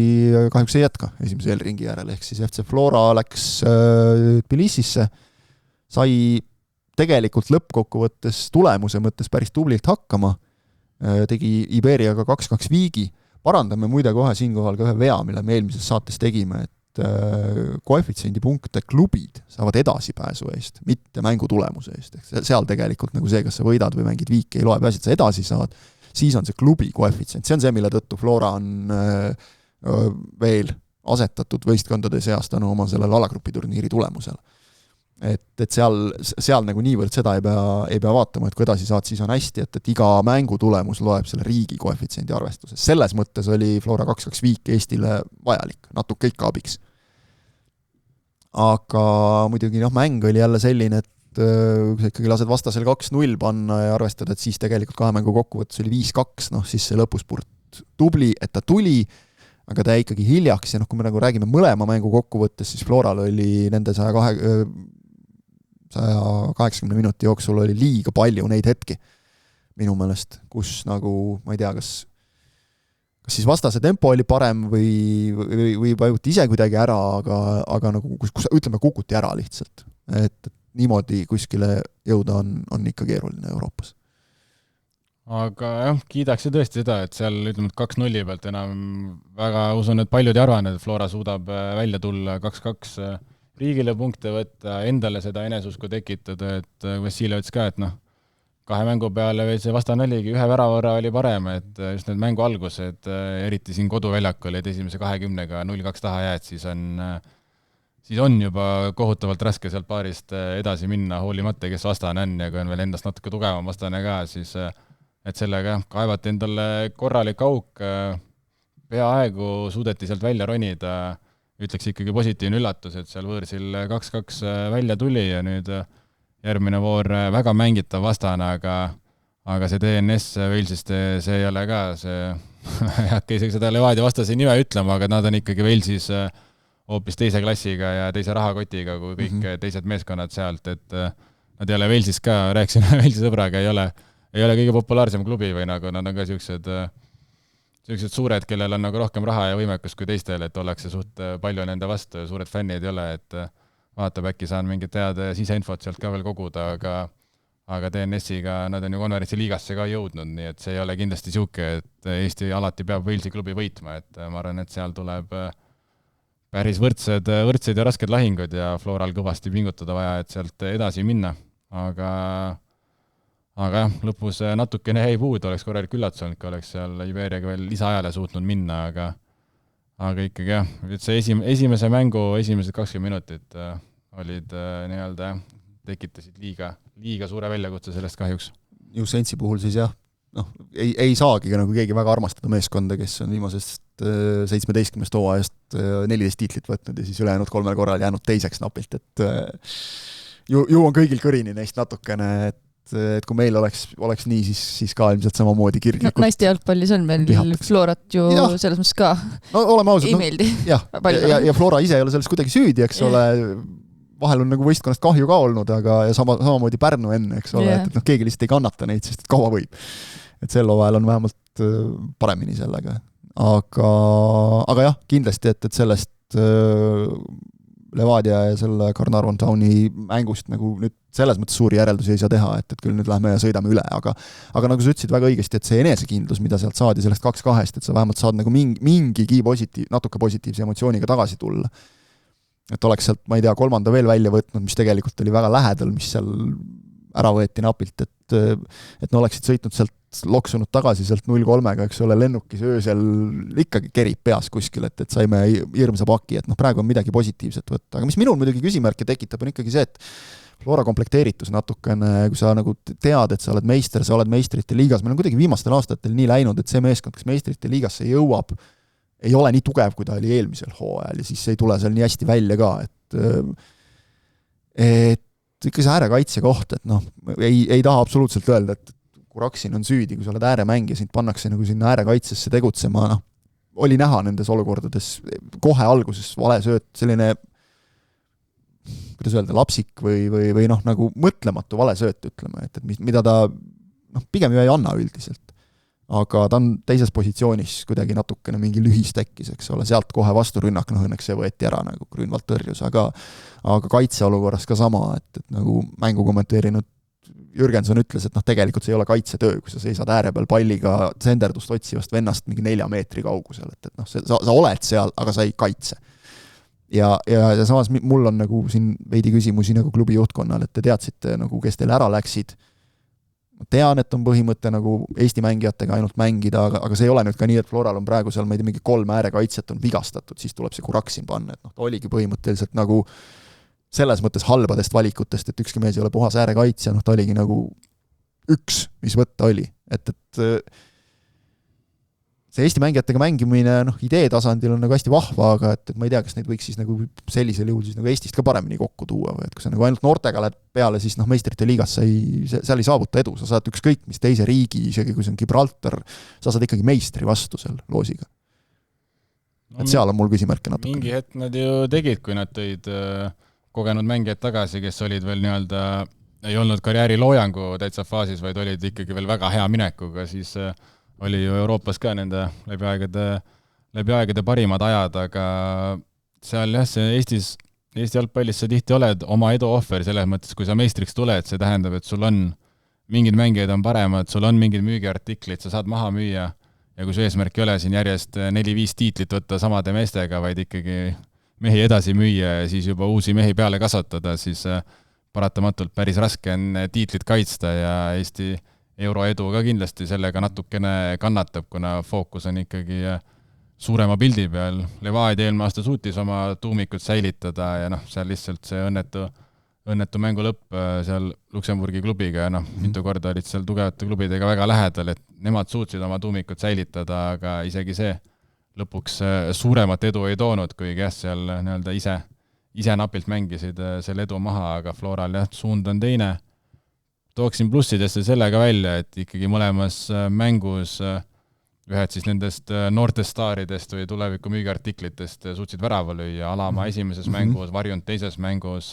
kahjuks ei jätka esimese eelringi järel, ehk siis FC Flora läks Tbilisisse, sai tegelikult lõppkokkuvõttes tulemuse mõttes päris tublilt hakkama, tegi Iberiaga 2-2 viigi. Parandame muide kohe siinkohal ka ühe vea, mille me eelmises saates tegime, et koefitsiendi punkte klubid saavad edasipääsu eest, mitte mängu tulemuse eest. Seal tegelikult nagu see, kas sa võidad või mängid viiki, ei loe pääsi, et sa edasi saad, siis on see klubi koefitsient. See on see, mille tõttu Flora on veel asetatud võistkondade seas tänu oma sellele alagrupiturniiri tulemusele. Et seal nagu niivõrd seda ei pea vaatama, et kui edasi saad, siis on hästi, et iga mängu tulemus loeb selle riigi koefitsiendi arvestuses. Selles mõttes oli Flora 2-2 viik Eestile vajalik, natuke ikka abiks. Aga muidugi mäng oli jälle selline, et kui sa ikkagi lased vastasel 2-0 panna ja arvestada, et siis tegelikult kahe mängu kokkuvõttes oli 5-2, siis see lõpuspurt tubli, et ta tuli, aga ta jäi ikkagi hiljaks ja kui me nagu räägime mõlema mängu kokkuvõttes, siis Floral oli nende 180 minuti jooksul oli liiga palju neid hetki minu meelest, kus nagu, ma ei tea, kas siis vastase tempo oli parem või vajuti ise kuidagi ära, aga nagu, kus ütleme, kukuti ära lihtsalt. Et niimoodi kuskile jõuda on ikka keeruline Euroopas. Aga jah, kiidaks tõesti seda, et seal ütleme, et 2-0 pealt enam väga usun, et paljud ei arvanud, et Flora suudab välja tulla 2-2 riigile punkte võtta, endale seda enesusku tekitada, et Vassiljev ütles ka, et kahe mängu peale see vastane oligi, ühe väravõrra oli parem, et just need mängu algused, eriti siin koduväljakul, et esimese 20-ga 0-2 taha jääd, siis on juba kohutavalt raske sealt paarist edasi minna, hoolimata, kes vastane on ja kui on veel endast natuke tugevam vastane ka, siis et sellega kaevati endale korralik auk, peaaegu suudeti sealt välja ronida, ütleks ikkagi positiivne üllatus, et seal võõrsil 2-2 välja tuli ja nüüd järgmine voor väga mängitav vastane, aga see DNS Walesist, see ei ole ka, see ei hakka isegi seda Levadia vastase nime ütlema, aga nad on ikkagi Walesis hoopis teise klassiga ja teise rahakotiga kui kõik teised meeskonnad sealt, et nad ei ole Walesis ka, rääkisin Walesi sõbraga, ei ole kõige populaarsem klubi või nagu nad on ka sellised suured, kellel on nagu rohkem raha ja võimekus kui teistel, et ollakse suht palju nende vastu ja suured fännid ei ole, et vaatab, äkki saan mingit head siseinfot sealt ka veel koguda, aga DNS-iga nad on ju konverentsi liigasse ka jõudnud, nii et see ei ole kindlasti siuke, et Eesti alati peab Walesi klubi võitma, et ma arvan, et seal tuleb päris võrdsed ja rasked lahingud ja Floral kõvasti pingutada vaja, et sealt edasi minna, aga jah, lõpus natukene jäi puud, oleks korralik üllatus olnud, kui oleks seal Iberiaga veel lisaajale suutnud minna, aga ikkagi jah, see esimese mängu esimesed 20 minutit olid tekitasid liiga suure väljakutse sellest kahjuks. Jusensi puhul siis jah, ei saagi nagu keegi väga armastada meeskonda, kes on viimasest 17 hooajast 14 tiitlit võtnud ja siis ülejäänud 3 korral jäänud teiseks napilt, et ju on kõigil kõrini neist natukene, et kui meil oleks nii, siis ka ilmselt samamoodi kirglikult. Naiste jalgpallis on meil Florat ju selles mõttes ka oleme ausad, ei meeldi. Ja Flora ise ei ole selles kuidagi süüdi, eks ole, vahel on nagu võistkonnast kahju ka olnud, aga samamoodi Pärnu enne, eks ole, et keegi lihtsalt ei kannata neid, sest kaua võib. Et sel hooajal on vähemalt paremini sellega. Aga jah, kindlasti, et sellest Levadia ja selle Carnarvon Towni mängust nagu nüüd selles mõttes suuri järeldusi ei saa teha, et küll nüüd lähme ja sõidame üle, aga nagu sa ütlesid väga õigesti, et see enesekindlus, mida sealt saadi sellest 2-2, et sa vähemalt saad nagu mingigi natuke positiivse emotsiooniga tagasi tulla. Et oleks sealt, ma ei tea, 3. veel välja võtnud, mis tegelikult oli väga lähedal, mis seal ära võeti napilt, et no oleksid sõitnud sealt, loksunud tagasi sealt 0-3-ga, eks ole, lennukis öösel ikkagi kerib peas kuskil, et saime hirmsa paki, et praegu on midagi positiivset võtta. Aga mis minul muidugi küsimärke tekitab, on ikkagi see, et Flora komplekteeritus natukene, kui sa nagu tead, et sa oled meister, sa oled meistrite liigas, meil on kuidagi viimastel aastatel nii läinud, et see meeskond, kes meistrite liigasse jõuab, ei ole nii tugev, kui ta oli eelmisel hooajal ja siis ei tule seal nii hästi välja ka, et ikka see äärekaitse koht, et ei taha absoluutselt öelda, et Kuraksin on süüdi, kui sa oled ääremängija, sind pannakse nagu sinna äärekaitsesse tegutsema, oli näha nendes olukordades kohe alguses vale sööt, selline kuidas öelda, lapsik või nagu mõtlematu vale sööt, ütleme, et mida ta pigem ju ei anna üldiselt. Aga ta on teises positsioonis kuidagi natukene mingi lühis tekkis, eks ole, sealt kohe vasturünnak, õnneks see võeti ära, nagu Grünwald tõrjus, aga kaitseolukorras ka sama, et nagu mängu kommenteerinud Jürgenson ütles, et tegelikult see ei ole kaitsetöö, kui sa seisad ääre peal palliga senderdust otsivast vennast mingi 4 meetri kaugusel, et sa oled seal, aga sa ei kaitse. Ja samas mul on nagu siin veidi küsimusi nagu klubi juhtkonnal, et te teadsite, nagu, kes teil ära läksid. Ma tean, et on põhimõte nagu Eesti mängijatega ainult mängida, aga see ei ole nüüd ka nii, et Floral on praegu seal mingi 3 äärekaitset on vigastatud, siis tuleb see Kuraksin panna, et ta oligi põhimõtteliselt nagu selles mõttes halbadest valikutest, et ükski mees ei ole puhas äärekaitsja, ta oligi nagu üks, mis võtta oli. Et see Eesti mängijatega mängimine idee tasandil on nagu hästi vahva, aga et ma ei tea, kas neid võiks siis nagu sellisel juhul siis nagu Eestist ka paremini kokku tuua, või et kui sa nagu ainult noortega lähed peale, siis meistrite liigas seal ei saavuta edu, sa saad ükskõik mis teise riigi, isegi kui see on Gibraltar, sa saad ikkagi meistri vastu seal loosiga. Et seal on mul küsimärke natuke. Mingi hetk nad ju tegid, kui nad tõid kogenud mängijad tagasi, kes olid veel ei olnud karjääri loojangu täitsa faasis, vaid olid ikkagi veel väga hea minekuga, siis oli ju Euroopas ka nende läbi aegade parimad ajad, aga seal jah, see Eesti jalgpallis sa tihti oled oma edu ohver selles mõttes, kui sa meistriks tuled, see tähendab, et sul on mingid mängijad on paremad, sul on mingid müügiartiklid, sa saad maha müüa ja kui su eesmärk ei ole siin järjest 4-5 tiitlit võtta samade meestega, vaid ikkagi mehi edasi müüa ja siis juba uusi mehi peale kasvatada, siis paratamatult päris raske on tiitlit kaitsta ja Eesti euroedu ka kindlasti sellega natukene kannatab, kuna fookus on ikkagi suurema pildi peal. Levadia eelmine aasta suutis oma tuumikut säilitada ja seal lihtsalt see õnnetu mängu lõpp seal Luksemburgi klubiga ja mitu korda olid seal tugevate klubidega väga lähedal, et nemad suutsid oma tuumikut säilitada, aga isegi see lõpuks suuremat edu ei toonud, kuigi jah, seal ise napilt mängisid selle edu maha, aga Floral jah, suund on teine. Tooksin plussidesse sellega välja, et ikkagi mõlemas mängus ühed siis nendest noortest staaridest või tuleviku müügiartiklitest suutsid värava lüüa, Alamaa esimeses mängus, Varjund teises mängus,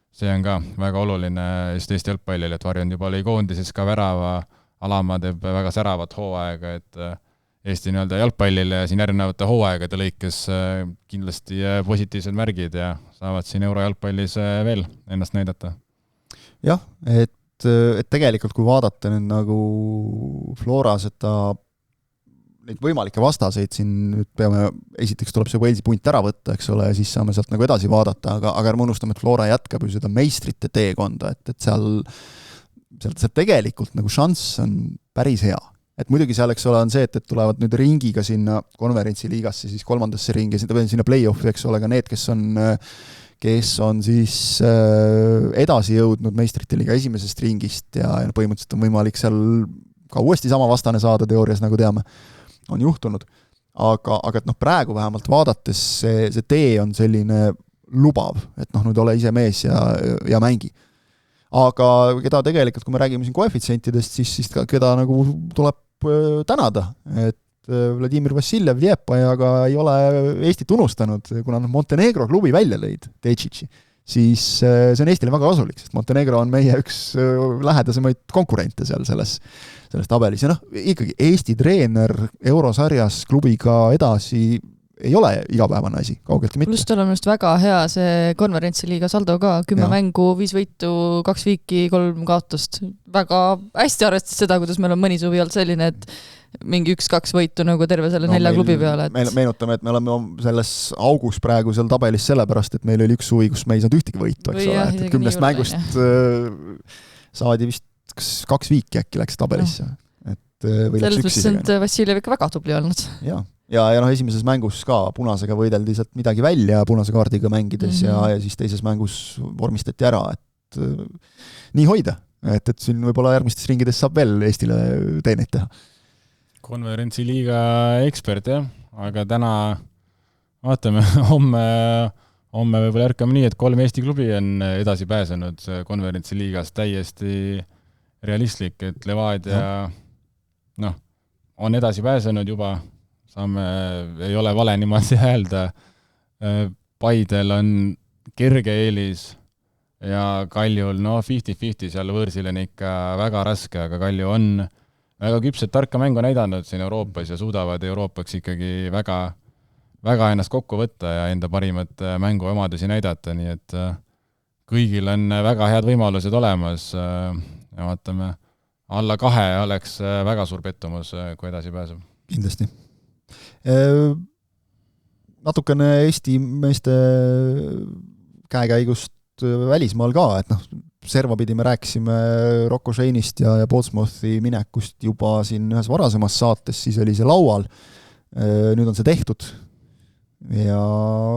see on ka väga oluline Eesti jalgpallil, et Varjund juba oli koondises ka värava, Alamaa teeb väga säravat hooaega, et Eesti jalgpallile siin järgnevate hooaegade lõikes kindlasti positiivsed märgid ja saavad siin eurojalgpallis veel ennast näidata. Jah, et tegelikult kui vaadata nüüd nagu Flora neid võimalikke vastaseid siin nüüd peame, esiteks tuleb see Walesi punt ära võtta, eks ole, ja siis saame sealt nagu edasi vaadata, aga ärme unustame, et Flora jätkab ju seda meistrite teekonda, et seal tegelikult nagu šanss on päris hea. Et muidugi seal, eks ole, on see, et tulevad nüüd ringiga sinna konverentsiliigasse, siis 3. ringi, sinna play-offi, eks ole, ka need, kes on siis edasi jõudnud meistrite liiga esimesest ringist ja põhimõtteliselt on võimalik seal ka uuesti sama vastane saada teoorias, nagu teame, on juhtunud. Aga praegu vähemalt vaadates see tee on selline lubav, et nüüd ole ise mees ja mängi. Aga keda tegelikult, kui me räägime siin koefitsientidest, siis keda nagu tuleb tänada, et Vladimir Vassiljev Liepajaga ei ole Eestit unustanud, kuna Montenegro klubi välja lõid, Tečitši, siis see on Eestile väga kasulik, sest Montenegro on meie üks lähedasemaid konkurente seal selles tabelis. Ja ikkagi Eesti treener eurosarjas klubiga edasi ei ole igapäevane asi, kaugeltki mitte. Pluss tal on just väga hea see konverentsiliiga saldo ka, 10 mängu, 5 võitu, 2 viiki, 3 kaotust. Väga hästi arvestas seda, kuidas meil on mõni suvi olnud selline, et mingi 1-2 võitu nagu terve selle 4 klubi peale. Meenutame, et me oleme selles augus praegu seal tabelis sellepärast, et meil oli üks suvi, kus me ei saanud ühtegi võitu, eks ole, et 10 mängust saadi vist kas 2 viiki äkki läks tabelisse. Või läks selles mõttes on Vassiljev ikka väga tubli olnud. Ja esimeses mängus ka punasega võideldi sealt midagi välja punase kaardiga mängides ja siis teises mängus vormistati ära, et nii hoida, et siin võib-olla järgmistes ringides saab veel Eestile teeneid teha. Konverentsiliiga ekspert, jah, aga täna vaatame, homme võib-olla ärkame nii, et 3 Eesti klubi on edasi pääsenud konverentsiliigas, täiesti realistlik, et Levadia on edasi pääsenud juba, ei ole vale niimoodi öelda, Paidel on kerge eelis ja Kaljul 50-50 seal võõrsil on ikka väga raske, aga Kalju on väga küpset tarka mängu näidanud siin Euroopas ja suudavad Euroopaks ikkagi väga, väga ennast kokku võtta ja enda parimat mängu omadusi näidata, nii et kõigil on väga head võimalused olemas ja vaatame, alla 2 oleks väga suur pettumus, kui edasi pääseb. Kindlasti. Natukene Eesti meeste käekäigust välismaal ka, et servapidi me rääkisime Rocco Shane'ist ja Portsmouthi minekust juba siin ühes varasemas saates, siis oli see laual. Nüüd on see tehtud. Ja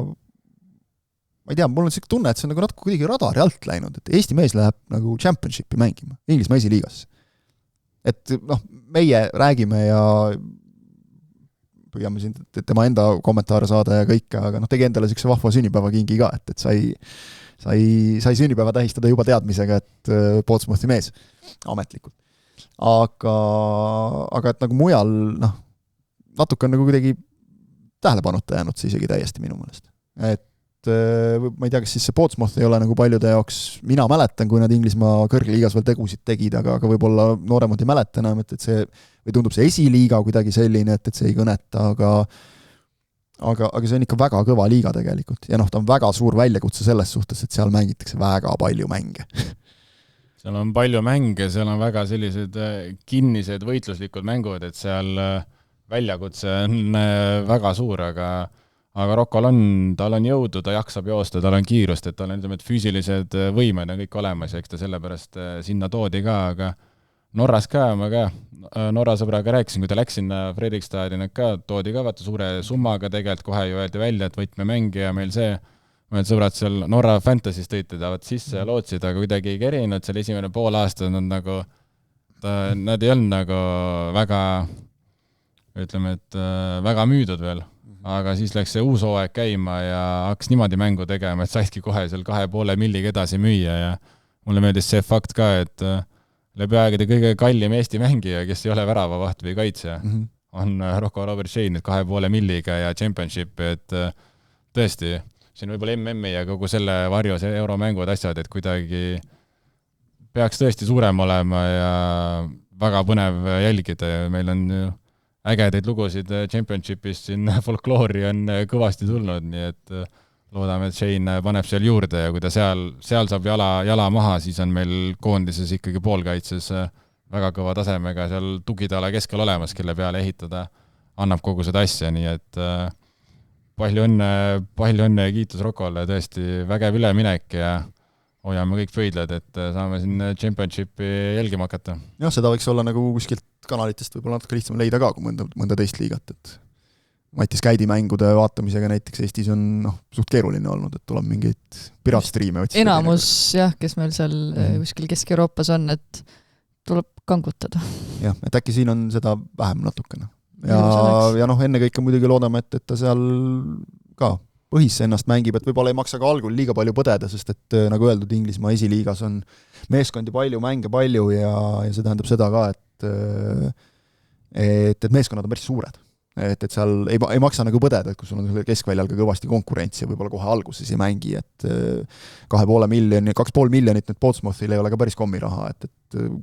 ma ei tea, mul on selline tunne, et see on nagu natuke kuidagi radari alt läinud, et Eesti mees läheb nagu championshipi mängima, Inglismaa esiliigas. Et meie räägime ja püüame siin tema enda kommentaare saada ja kõike, aga tegi endale selline vahva sünnipäeva kingi ka, et sai sünnipäeva tähistada juba teadmisega, et Portsmouthi mees ametlikult. Aga et nagu mujal, natuke on nagu kuidagi tähelepanuta jäänud see isegi täiesti minu meelest. Et ma ei tea, kas siis see Portsmouth ei ole nagu paljude jaoks, mina mäletan, kui nad Inglismaa kõrgliigas veel tegusid tegid, aga võib-olla nooremad ei mäleta enam, et see, või tundub see esiliiga kuidagi selline, et see ei kõneta, aga see on ikka väga kõva liiga tegelikult. Ja ta on väga suur väljakutse selles suhtes, et seal mängitakse väga palju mänge. Seal on palju mänge, seal on väga sellised kinnised võitluslikud mängud, et seal väljakutse on väga suur, aga Rokol tal on jõudu, ta jaksab joosta, tal on kiirust, et tal on füüsilised võimed on kõik olemas ja eks ta sellepärast sinna toodi ka, aga Norras ka, ma ka Norra sõbraga rääkisin, kui ta läks sinna Fredrikstadi, nad ka toodi ka vaata suure summaga tegelikult kohe ju öeldi välja, et võtmemängija meil see, mõned sõbrad seal Norra Fantasy's tõid teda sisse ja lootsid, aga kuidagi ei kerinud, seal esimene pool aasta nad ei olnud nagu väga, ütleme, et väga müüdud veel. Aga siis läks see uus hooaeg käima ja hakkas niimoodi mängu tegema, et saidki kohe seal 2,5 milliga edasi müüa ja mulle meeldis see fakt ka, et läbi aegade kõige kallim Eesti mängija, kes ei ole väravavaht või kaitsja, on Rocco Robert Shane 2,5 milliga ja championship, et tõesti, siin võib-olla MM-i ja kogu selle varjus euromängud asjad, et kuidagi peaks tõesti suurem olema ja väga põnev jälgida ja meil on ju ägedaid lugusid championshipist, siin folkloori on kõvasti tulnud, nii et loodame, et Shane paneb seal juurde ja kui ta seal saab jala maha, siis on meil koondises ikkagi poolkaitses väga kõva tasemega seal tugitala keskel olemas, kelle peale ehitada annab kogu seda asja, nii et palju õnne ja kiitus Rokole, tõesti vägev üleminek ja hoiame kõik pöidlad, et saame siin championshipi jälgima hakata. Jah, seda võiks olla nagu kuskilt kanalitest võib-olla natuke lihtsam leida ka, kui mõnda teist liigat, et Matis Käidi mängude vaatamisega näiteks Eestis on suht keeruline olnud, et tuleb mingeid piratstriime otsida. Enamus jah, kes meil seal kuskil Kesk-Euroopas on, et tuleb kangutada. Jah, et äkki siin on seda vähem natukene. Ja enne kõike muidugi loodame, et ta seal ka põhisse ennast mängib, et võib-olla ei maksa ka algul liiga palju põdeda, sest et nagu öeldud, Inglismaa esiliigas on meeskondi palju, mänge palju ja see tähendab seda ka, et meeskonnad on päris suured. Et seal ei maksa nagu põdeda, et kui sul on keskväljal ka kõvasti konkurentsi ja võib-olla kohe alguses ei mängi, et 2,5 miljonit nüüd Portsmouthil ei ole ka päris kommiraha, et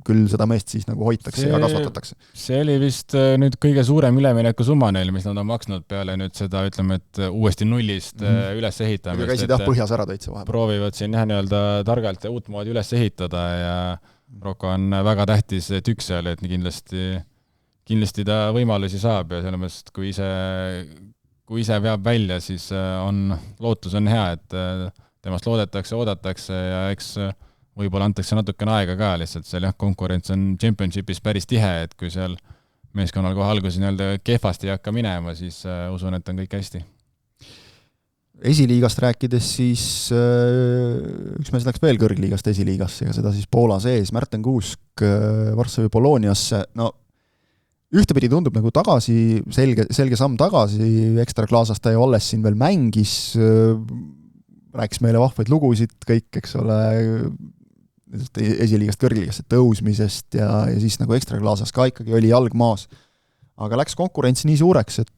küll seda meest siis nagu hoitakse ja kasvatatakse. See oli vist nüüd kõige suurem ülemineku summa neil, mis nad on maksnud peale nüüd seda, ütleme, et uuesti nullist üles ehitamist. Aga käisid põhjas ära täitsa vahepeal. Proovivad siin nii-öelda targalt ja uut moodi üles ehitada ja Rocco on väga tähtis tükk seal, et kindlasti ta võimalusi saab ja selles mõttes, kui ise veab välja, siis lootus on hea, et temast loodetakse, oodatakse ja eks võib-olla antakse natukene aega ka lihtsalt, seal jah, konkurents on Championshipis päris tihe, et kui seal meeskonnal kohe alguses nii-öelda kehvasti ei hakka minema, siis usun, et on kõik hästi. Esiliigast rääkides siis üks mees läks veel kõrgliigast esiliigasse ja seda siis Poola sees, Märten Kuusk Varssavi Poloniasse, no ühtepidi tundub nagu tagasi, selge samm tagasi, ekstraklaasast ta ju alles siin veel mängis, rääkis meile vahvaid lugusid kõik, eks ole, esiliigast kõrgliigasse tõusmisest ja siis nagu ekstraklaasas ka ikkagi oli jalg maas. Aga läks konkurents nii suureks, et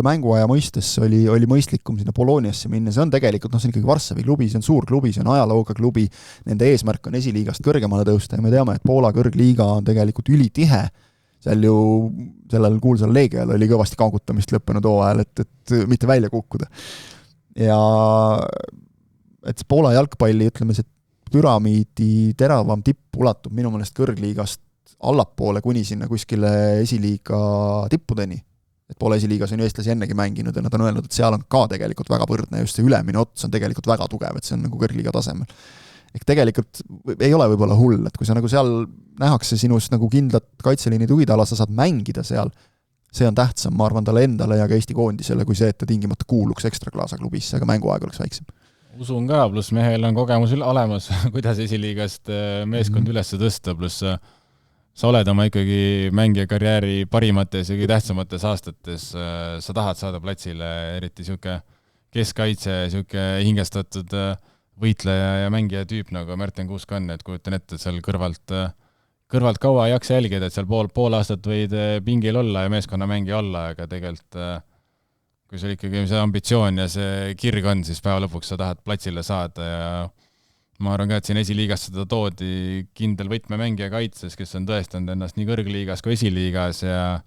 mänguaja mõistes oli mõistlikum sinna Poloniasse minna, see on tegelikult, see on ikkagi Varssavi klubi, see on suur klubi, see on ajalooga klubi, nende eesmärk on esiliigast kõrgemale tõusta ja me teame, et Poola kõrgliiga on tegelikult ülitihe, seal ju sellel kuulsal Leegial oli kõvasti kangutamist lõppenud hooajal, et mitte välja kukkuda. Ja et Poola jalgpalli, ütleme, see püramiidi teravam tipp ulatub minu meelest kõrgliigast allapoole kuni sinna kuskile esiliiga tippudeni. Et Poola esiliigas on ju eestlasi ennegi mänginud ja nad on öelnud, et seal on ka tegelikult väga võrdne, just see ülemine ots on tegelikult väga tugev, et see on nagu kõrgliiga tasemel. Ehk tegelikult ei ole võib-olla hull, et kui sa nagu seal nähakse sinust nagu kindlat kaitseliini tugitala, sa saad mängida seal, see on tähtsam, ma arvan, talle endale ja ka Eesti koondisele, kui see, et ta tingimata kuuluks ekstraklaasa klubisse, aga mänguaeg oleks väiksem. Usun ka, pluss mehel on kogemus olemas, kuidas esiliigast meeskond üles tõsta, pluss sa oled oma ikkagi mängija karjääri parimates ja kõige tähtsamates aastates, sa tahad saada platsile, eriti siuke keskkaitse, siuke hingestatud võitleja ja mängija tüüp, nagu Märten Kuusk on, et kujutan ette, et seal kõrvalt kaua ei jaksa jälgida, et seal pool aastat võid pingil olla ja meeskonna mängija olla, aga tegelikult kui sul ikkagi see ambitsioon ja see kirg on, siis päeva lõpuks sa tahad platsile saada ja ma arvan ka, et siin esiliigas seda toodi kindel võtmemängija kaitses, kes on tõestanud ennast nii kõrgliigas kui esiliigas ja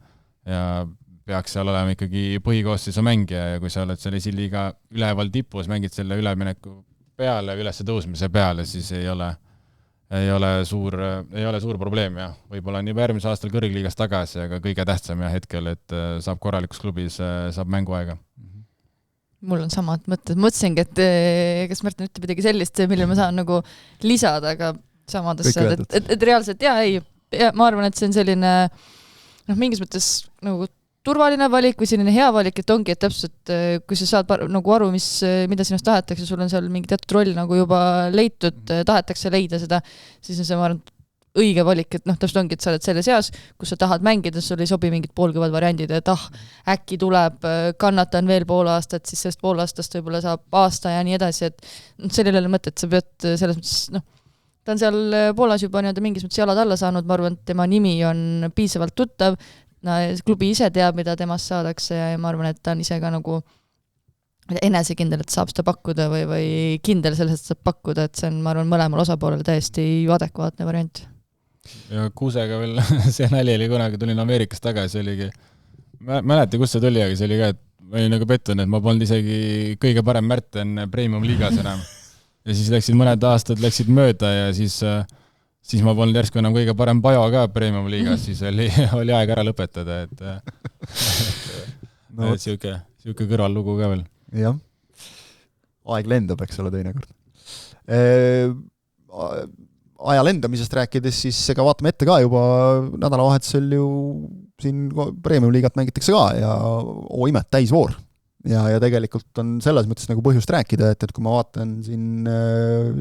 peaks seal olema ikkagi põhikoosseisu mängija ja kui sa oled seal esiliiga üleval tipus, mängid selle ülemineku peale, ülesse tõusmise peale, siis ei ole suur probleem ja võib-olla on juba järgmise aastal kõrgliigas tagasi, aga kõige tähtsam ja hetkel, et saab korralikus klubis, saab mänguaega. Mul on samad mõtted. Mõtlesingi, et kas Märten ütleb midagi sellist, mille ma saan nagu lisada, aga samadesse, et reaalselt ma arvan, et see on selline mingis mõttes nagu turvaline valik või selline hea valik, et ongi, et täpselt kui sa saad nagu aru, mida sinust tahetakse, sul on seal mingi teatud roll nagu juba leitud, tahetakse leida seda, siis on see, ma arvan, õige valik, et täpselt ongi, et sa oled selle seas, kus sa tahad mängida, sul ei sobi mingid poolkõvad variandid, et äkki tuleb, kannatan veel pool aastat, siis sellest pool aastast võib-olla saab aasta ja nii edasi, et sellele mõte, et sa pead selles mõttes, ta on seal Poolas juba mingis mõttes jalad alla saanud, ma arvan, et tema nimi on piisavalt tuttav, klubi ise teab, mida temast saadakse ja ma arvan, et ta on ise ka nagu enesekindel, et saab seda pakkuda või kindel selles, et saab pakkuda, et see on, ma arvan, mõlemal osapoolel täiesti adekvaatne variant. Ja Kuusega veel see nali oli kunagi, tulin Ameerikast tagasi, oligi, mäleta, kus see tuli, aga see oli ka, et ma olin nagu pettun, et ma polnud isegi kõige parem Märten Premium liigas enam. Ja siis mõned aastad läksid mööda ja siis ma polnud järsku enam kõige parem Pajo ka Premium liigas, siis oli aeg ära lõpetada, et siuke kõrvallugu ka veel. Jah, aeg lendab, eks ole, teinekord. Aja lendamisest rääkides, siis ega vaatame ette ka juba nädalavahetusel ju siin Premium-liigat mängitakse ka ja imet täisvoor. Ja tegelikult on selles mõttes nagu põhjust rääkida, et kui ma vaatan siin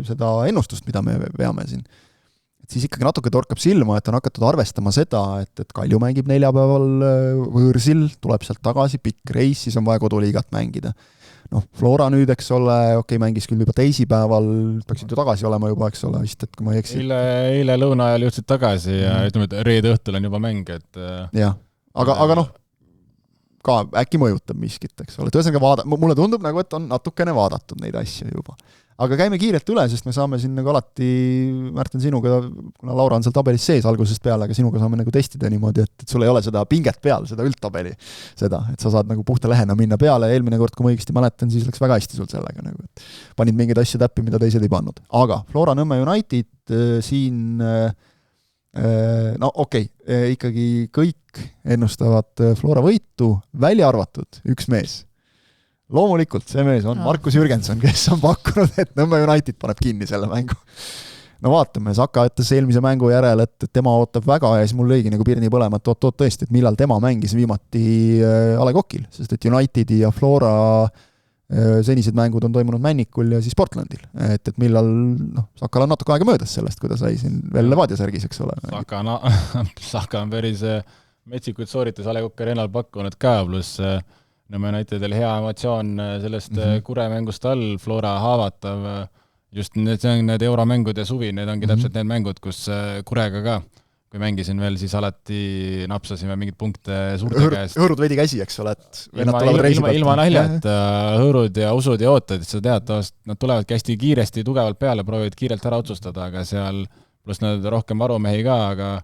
seda ennustust, mida me veame siin, et siis ikkagi natuke torkab silma, et on hakatud arvestama seda, et Kalju mängib neljapäeval võõrsil, tuleb sealt tagasi, pikk reis, siis on vaja koduliigat mängida. Flora nüüd, eks ole, mängis küll juba teisipäeval, peaksid ju tagasi olema juba, eks ole, vist, et kui ma ei eksi. Eile lõuna ajal jõudsid tagasi ja ütleme, et reede õhtul on juba mäng, et jah, aga ka äkki mõjutab miskit, eks ole. Tõesõnaga mulle tundub nagu, et on natukene vaadatud neid asju juba. Aga käime kiirelt üle, sest me saame siin nagu alati, Märten, sinuga, kuna Laura on seal tabelis sees algusest peale, aga sinuga saame nagu testida niimoodi, et sul ei ole seda pinget peal, seda üldtabeli, seda, et sa saad nagu puhta lehena minna peale. Eelmine kord, kui ma õigesti mäletan, siis läks väga hästi sul sellega. Nagu, et panid mingeid asju täppi, mida teised ei pannud. Aga Flora Nõmme United siin, ikkagi kõik ennustavad Flora võitu, välja arvatud üks mees. Loomulikult, see mees on Markus Jürgenson, kes on pakkunud, et Nõmme United paneb kinni selle mängu. no vaatame, Saka ütles eelmise mängu järel, et tema ootab väga ja siis mul lõigi nagu pirni põlema, et oot tõesti, et millal tema mängis viimati A. Le Coqil, sest et Unitedi ja Flora senised mängud on toimunud Männikul ja siis Portlandil. Et millal, Sakal on natuke aega möödas sellest, kui ta sai siin veel Levadia särgis, eks ole. Saka on päris metsikuid sooritus A. Le Coq Arenal pakkunud ka, pluss me näitedel hea emotsioon sellest Kure mängust all, Flora haavatav, just need euromängud ja suvi, need ongi täpselt need mängud, kus Kurega ka, kui mängisin veel, siis alati napsasime mingid punkte suurte käest. Hõõrud veidi käsi, eks ole, et ilma naljata hõõrud ja usud ja ootad, et sa tead, nad tulevadki hästi kiiresti, tugevalt peale, proovivad kiirelt ära otsustada, aga seal, pluss nad rohkem varumehi ka, aga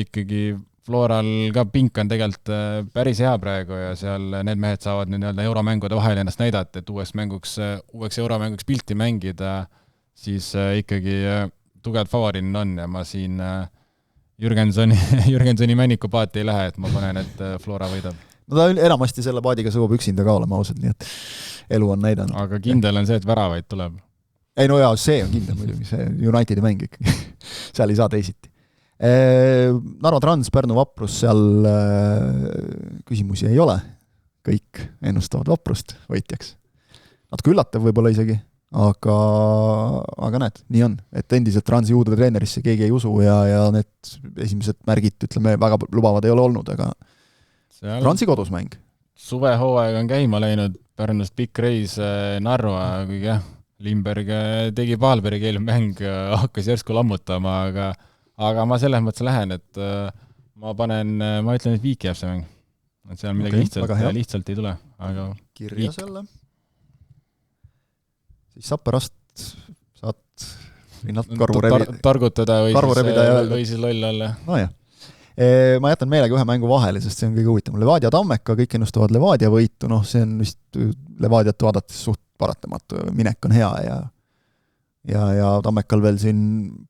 ikkagi Floral ka pink on tegelikult päris hea praegu ja seal need mehed saavad nüüd euromängude vahel ennast näidata, et uueks euromänguks pilti mängida, siis ikkagi tugevad favoriin on ja ma siin Jürgensoni Männiku paati ei lähe, et ma panen, et Flora võidab. No ta enamasti selle paadiga sõuab üksinda ka olema ausalt, nii et elu on näidanud. Aga kindel on see, et väravaid tuleb. Ei no jaa, see on kindel muidugi, see Unitedi mäng ikkagi. Seal ei saa teisiti. Narva Trans, Pärnu Vaprus, seal küsimusi ei ole. Kõik ennustavad Vaprust võitjaks. Natuke üllatav võib-olla isegi, aga näed, nii on. Et endiselt Transi uude treenerisse keegi ei usu ja need esimesed märgid, ütleme, väga lubavad ei ole olnud, aga seal Transi kodus mäng. Suvehooaeg on käima läinud, Pärnust pikk reis Narva, kuigi jah, Limberg tegi Paalbergi eelmäng, hakkas järsku lammutama, aga ma selles mõttes lähen, et ma ütlen, et Viiki jääb see mäng. Et seal midagi lihtsalt ei tule. Aga kirjas jälle. Siis Sapperast saad rinnalt karvu rebida. Targutada või siis loll olla. No jah. Ma jätan meelega ühe mängu vahele, sest see on kõige huvitavam. Levadia Tammeka, kõik ennustavad Levadia võitu, see on vist Levadiat vaadates suht paratamatu, minek on hea ja Tammekal veel siin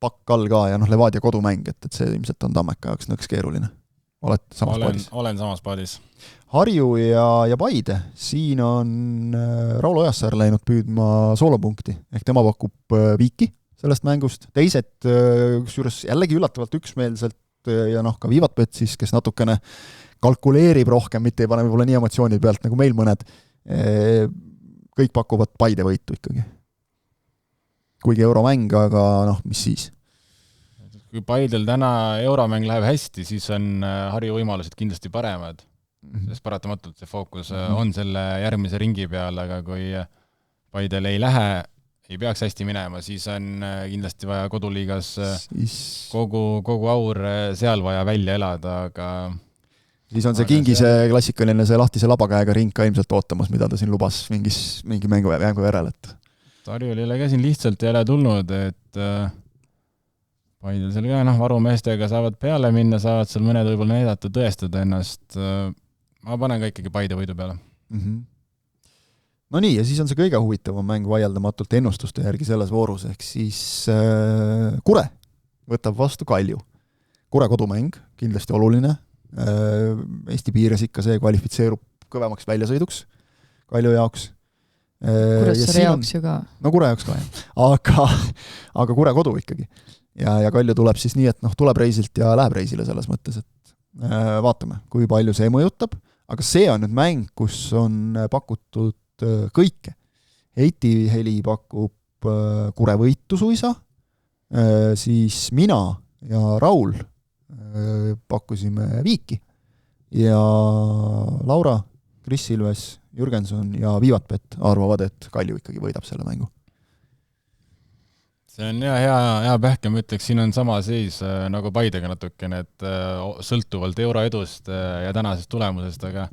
pakk all ka ja Levadia kodumäng, et see ilmselt on Tammeka jaoks nõks keeruline. Oled samas paadis? Olen samas paadis. Harju ja Paide, siin on Raul Ojassaar läinud püüdma soolopunkti, ehk tema pakub Viiki sellest mängust. Teised, kusjuures jällegi üllatavalt üksmeelselt ja ka Viivatpet siis, kes natukene kalkuleerib rohkem, mitte ei pane võib-olla nii emotsiooni pealt nagu meil mõned, kõik pakuvad Paide võitu ikkagi. Kuigi euromäng, aga mis siis? Kui Paidel täna euromäng läheb hästi, siis on Harju võimalused kindlasti paremad. Sest paratamatult see fookus on selle järgmise ringi peal, aga kui Paidel ei peaks hästi minema, siis on kindlasti vaja koduliigas kogu aur seal vaja välja elada, aga siis on see Kingise klassikaline see lahtise labakäega ring ka ilmselt ootamas, mida ta siin lubas mingi mängu järel. Harjul ei ole ka siin lihtsalt ei ole tulnud, et Paidel seal ka varumeestega saavad peale minna, saavad seal mõned võib-olla näidata, tõestada ennast. Ma panen ka ikkagi Paide võidu peale. No nii, ja siis on see kõige huvitavam mäng vaieldamatult ennustuste järgi selles voorus, ehk siis Kure võtab vastu Kalju. Kure kodumäng, kindlasti oluline. Eesti piires ikka see kvalifitseerub kõvemaks väljasõiduks Kalju jaoks. Kuressaare jaoks ju ka. No Kure jaoks ka, jah. Aga Kure kodu ikkagi. Ja Kalju tuleb siis nii, et tuleb reisilt ja läheb reisile selles mõttes, et vaatame, kui palju see mõjutab. Aga see on nüüd mäng, kus on pakutud kõike. Heiti Heli pakub Kure võitu suisa, siis mina ja Raul pakkusime Viiki ja Laura, Kris Ilves, Jürgenson ja Viivatpet arvavad, et Kalju ikkagi võidab selle mängu. See on hea pähke, ma ütleks, siin on sama seis nagu Paidega natukene, et sõltuvalt euroedust ja tänasest tulemusest, aga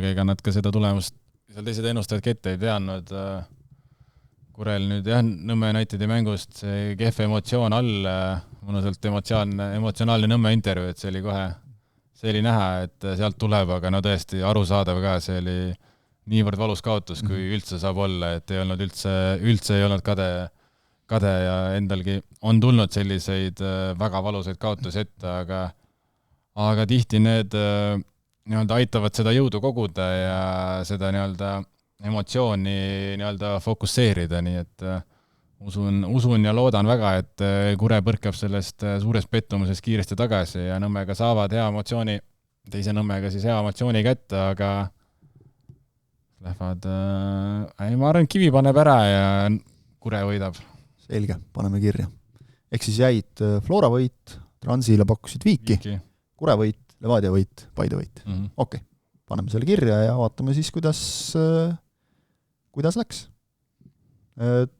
ega nad ka seda tulemust seal teised ennustajad ette ei teadnud. Kurel nüüd Nõmme Unitedi mängust see kehv emotsioon all, mõnusalt emotsionaalne Nõmme intervjuu, et see oli näha, et sealt tuleb, aga tõesti arusaadav ka, see oli niivõrd valus kaotus, kui üldse saab olla, et ei olnud üldse ei olnud kade ja endalgi on tulnud selliseid väga valusaid kaotusi ette, aga tihti need aitavad seda jõudu koguda ja seda emotsiooni fokusseerida, nii et usun ja loodan väga, et Kure põrkab sellest suurest pettumusest kiiresti tagasi ja Nõmmega saavad hea emotsiooni, teise Nõmmega siis hea emotsiooni kätte, aga lähevad, ma arvan, Kivi paneb ära ja Kure võidab. Selge, paneme kirja. Ehk siis jäid Flora võit, Transile pakkusid Viiki. Kure võit, Levadia võit, Paide võit. Okei, paneme selle kirja ja vaatame siis, kuidas läks.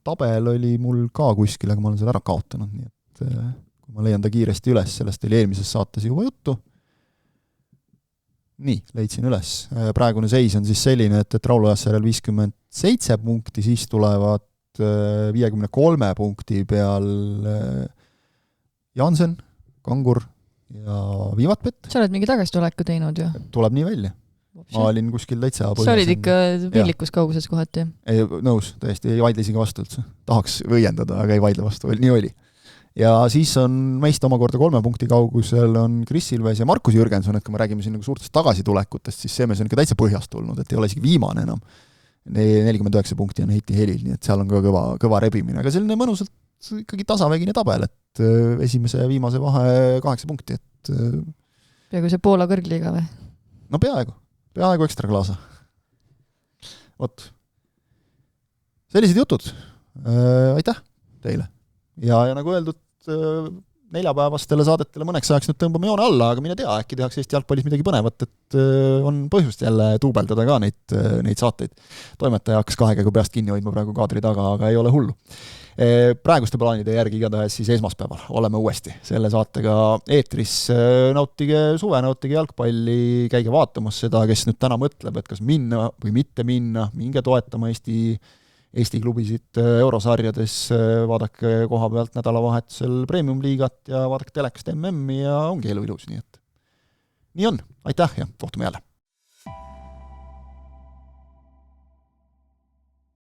Tabel oli mul ka kuskil, aga ma olen selle ära kaotanud, nii et kui ma leian ta kiiresti üles, sellest oli eelmises saates juba juttu. Nii, leidsin üles. Praegune seis on siis selline, et Raul Ojassarjal 57 punkti, siis tulevad 53 punkti peal Jansen, Kangur ja Viivatpett. Sa oled mingi tagastuleku teinud ju? Tuleb nii välja. Ma olin kuskil täitsa põhjas. Sa olid ikka pillikus kauguses kohati? Ei, nõus, tõesti, ei vaidle isegi vastu üldse. Tahaks õiendada, aga ei vaidle vastu, nii oli. Ja siis on meist omakorda 3 punkti kaugusel on Chris Ilves ja Markus Jürgenson, et kui me räägime siin nagu suurtest tagasitulekutest, siis see mees on ikka täitsa põhjast tulnud, et ei ole isegi viimane enam. 49 punkti on Heiti Helil, nii et seal on ka kõva rebimine, aga selline mõnusalt ikkagi tasavägine tabel, et esimese ja viimase vahe 8 punkti, et peaaegu see Poola kõrgliiga või? No peaaegu ekstra klaasa. Vot. Sellised jutud. Aitäh teile. Ja nagu öeldud, neljapäevastele saadetele mõneks ajaks nüüd tõmbame joone alla, aga mine tea, äkki tehakse Eesti jalgpallis midagi põnevat, et on põhjust jälle tuubeldada ka neid saateid. Toimetaja hakkas 2 käega peast kinni hoidma praegu kaadri taga, aga ei ole hullu. Praeguste plaanide järgi igatahes siis esmaspäeval oleme uuesti selle saatega eetris. Nautige suve, nautige jalgpalli, käige vaatamas seda, kes nüüd täna mõtleb, et kas minna või mitte minna, minge toetama Eesti klubisid eurosarjades, vaadake koha pealt nädalavahetusel Premium-liigat ja vaadake telekast MM-i ja ongi elu ilus, nii et nii on. Aitäh ja kohtume jälle!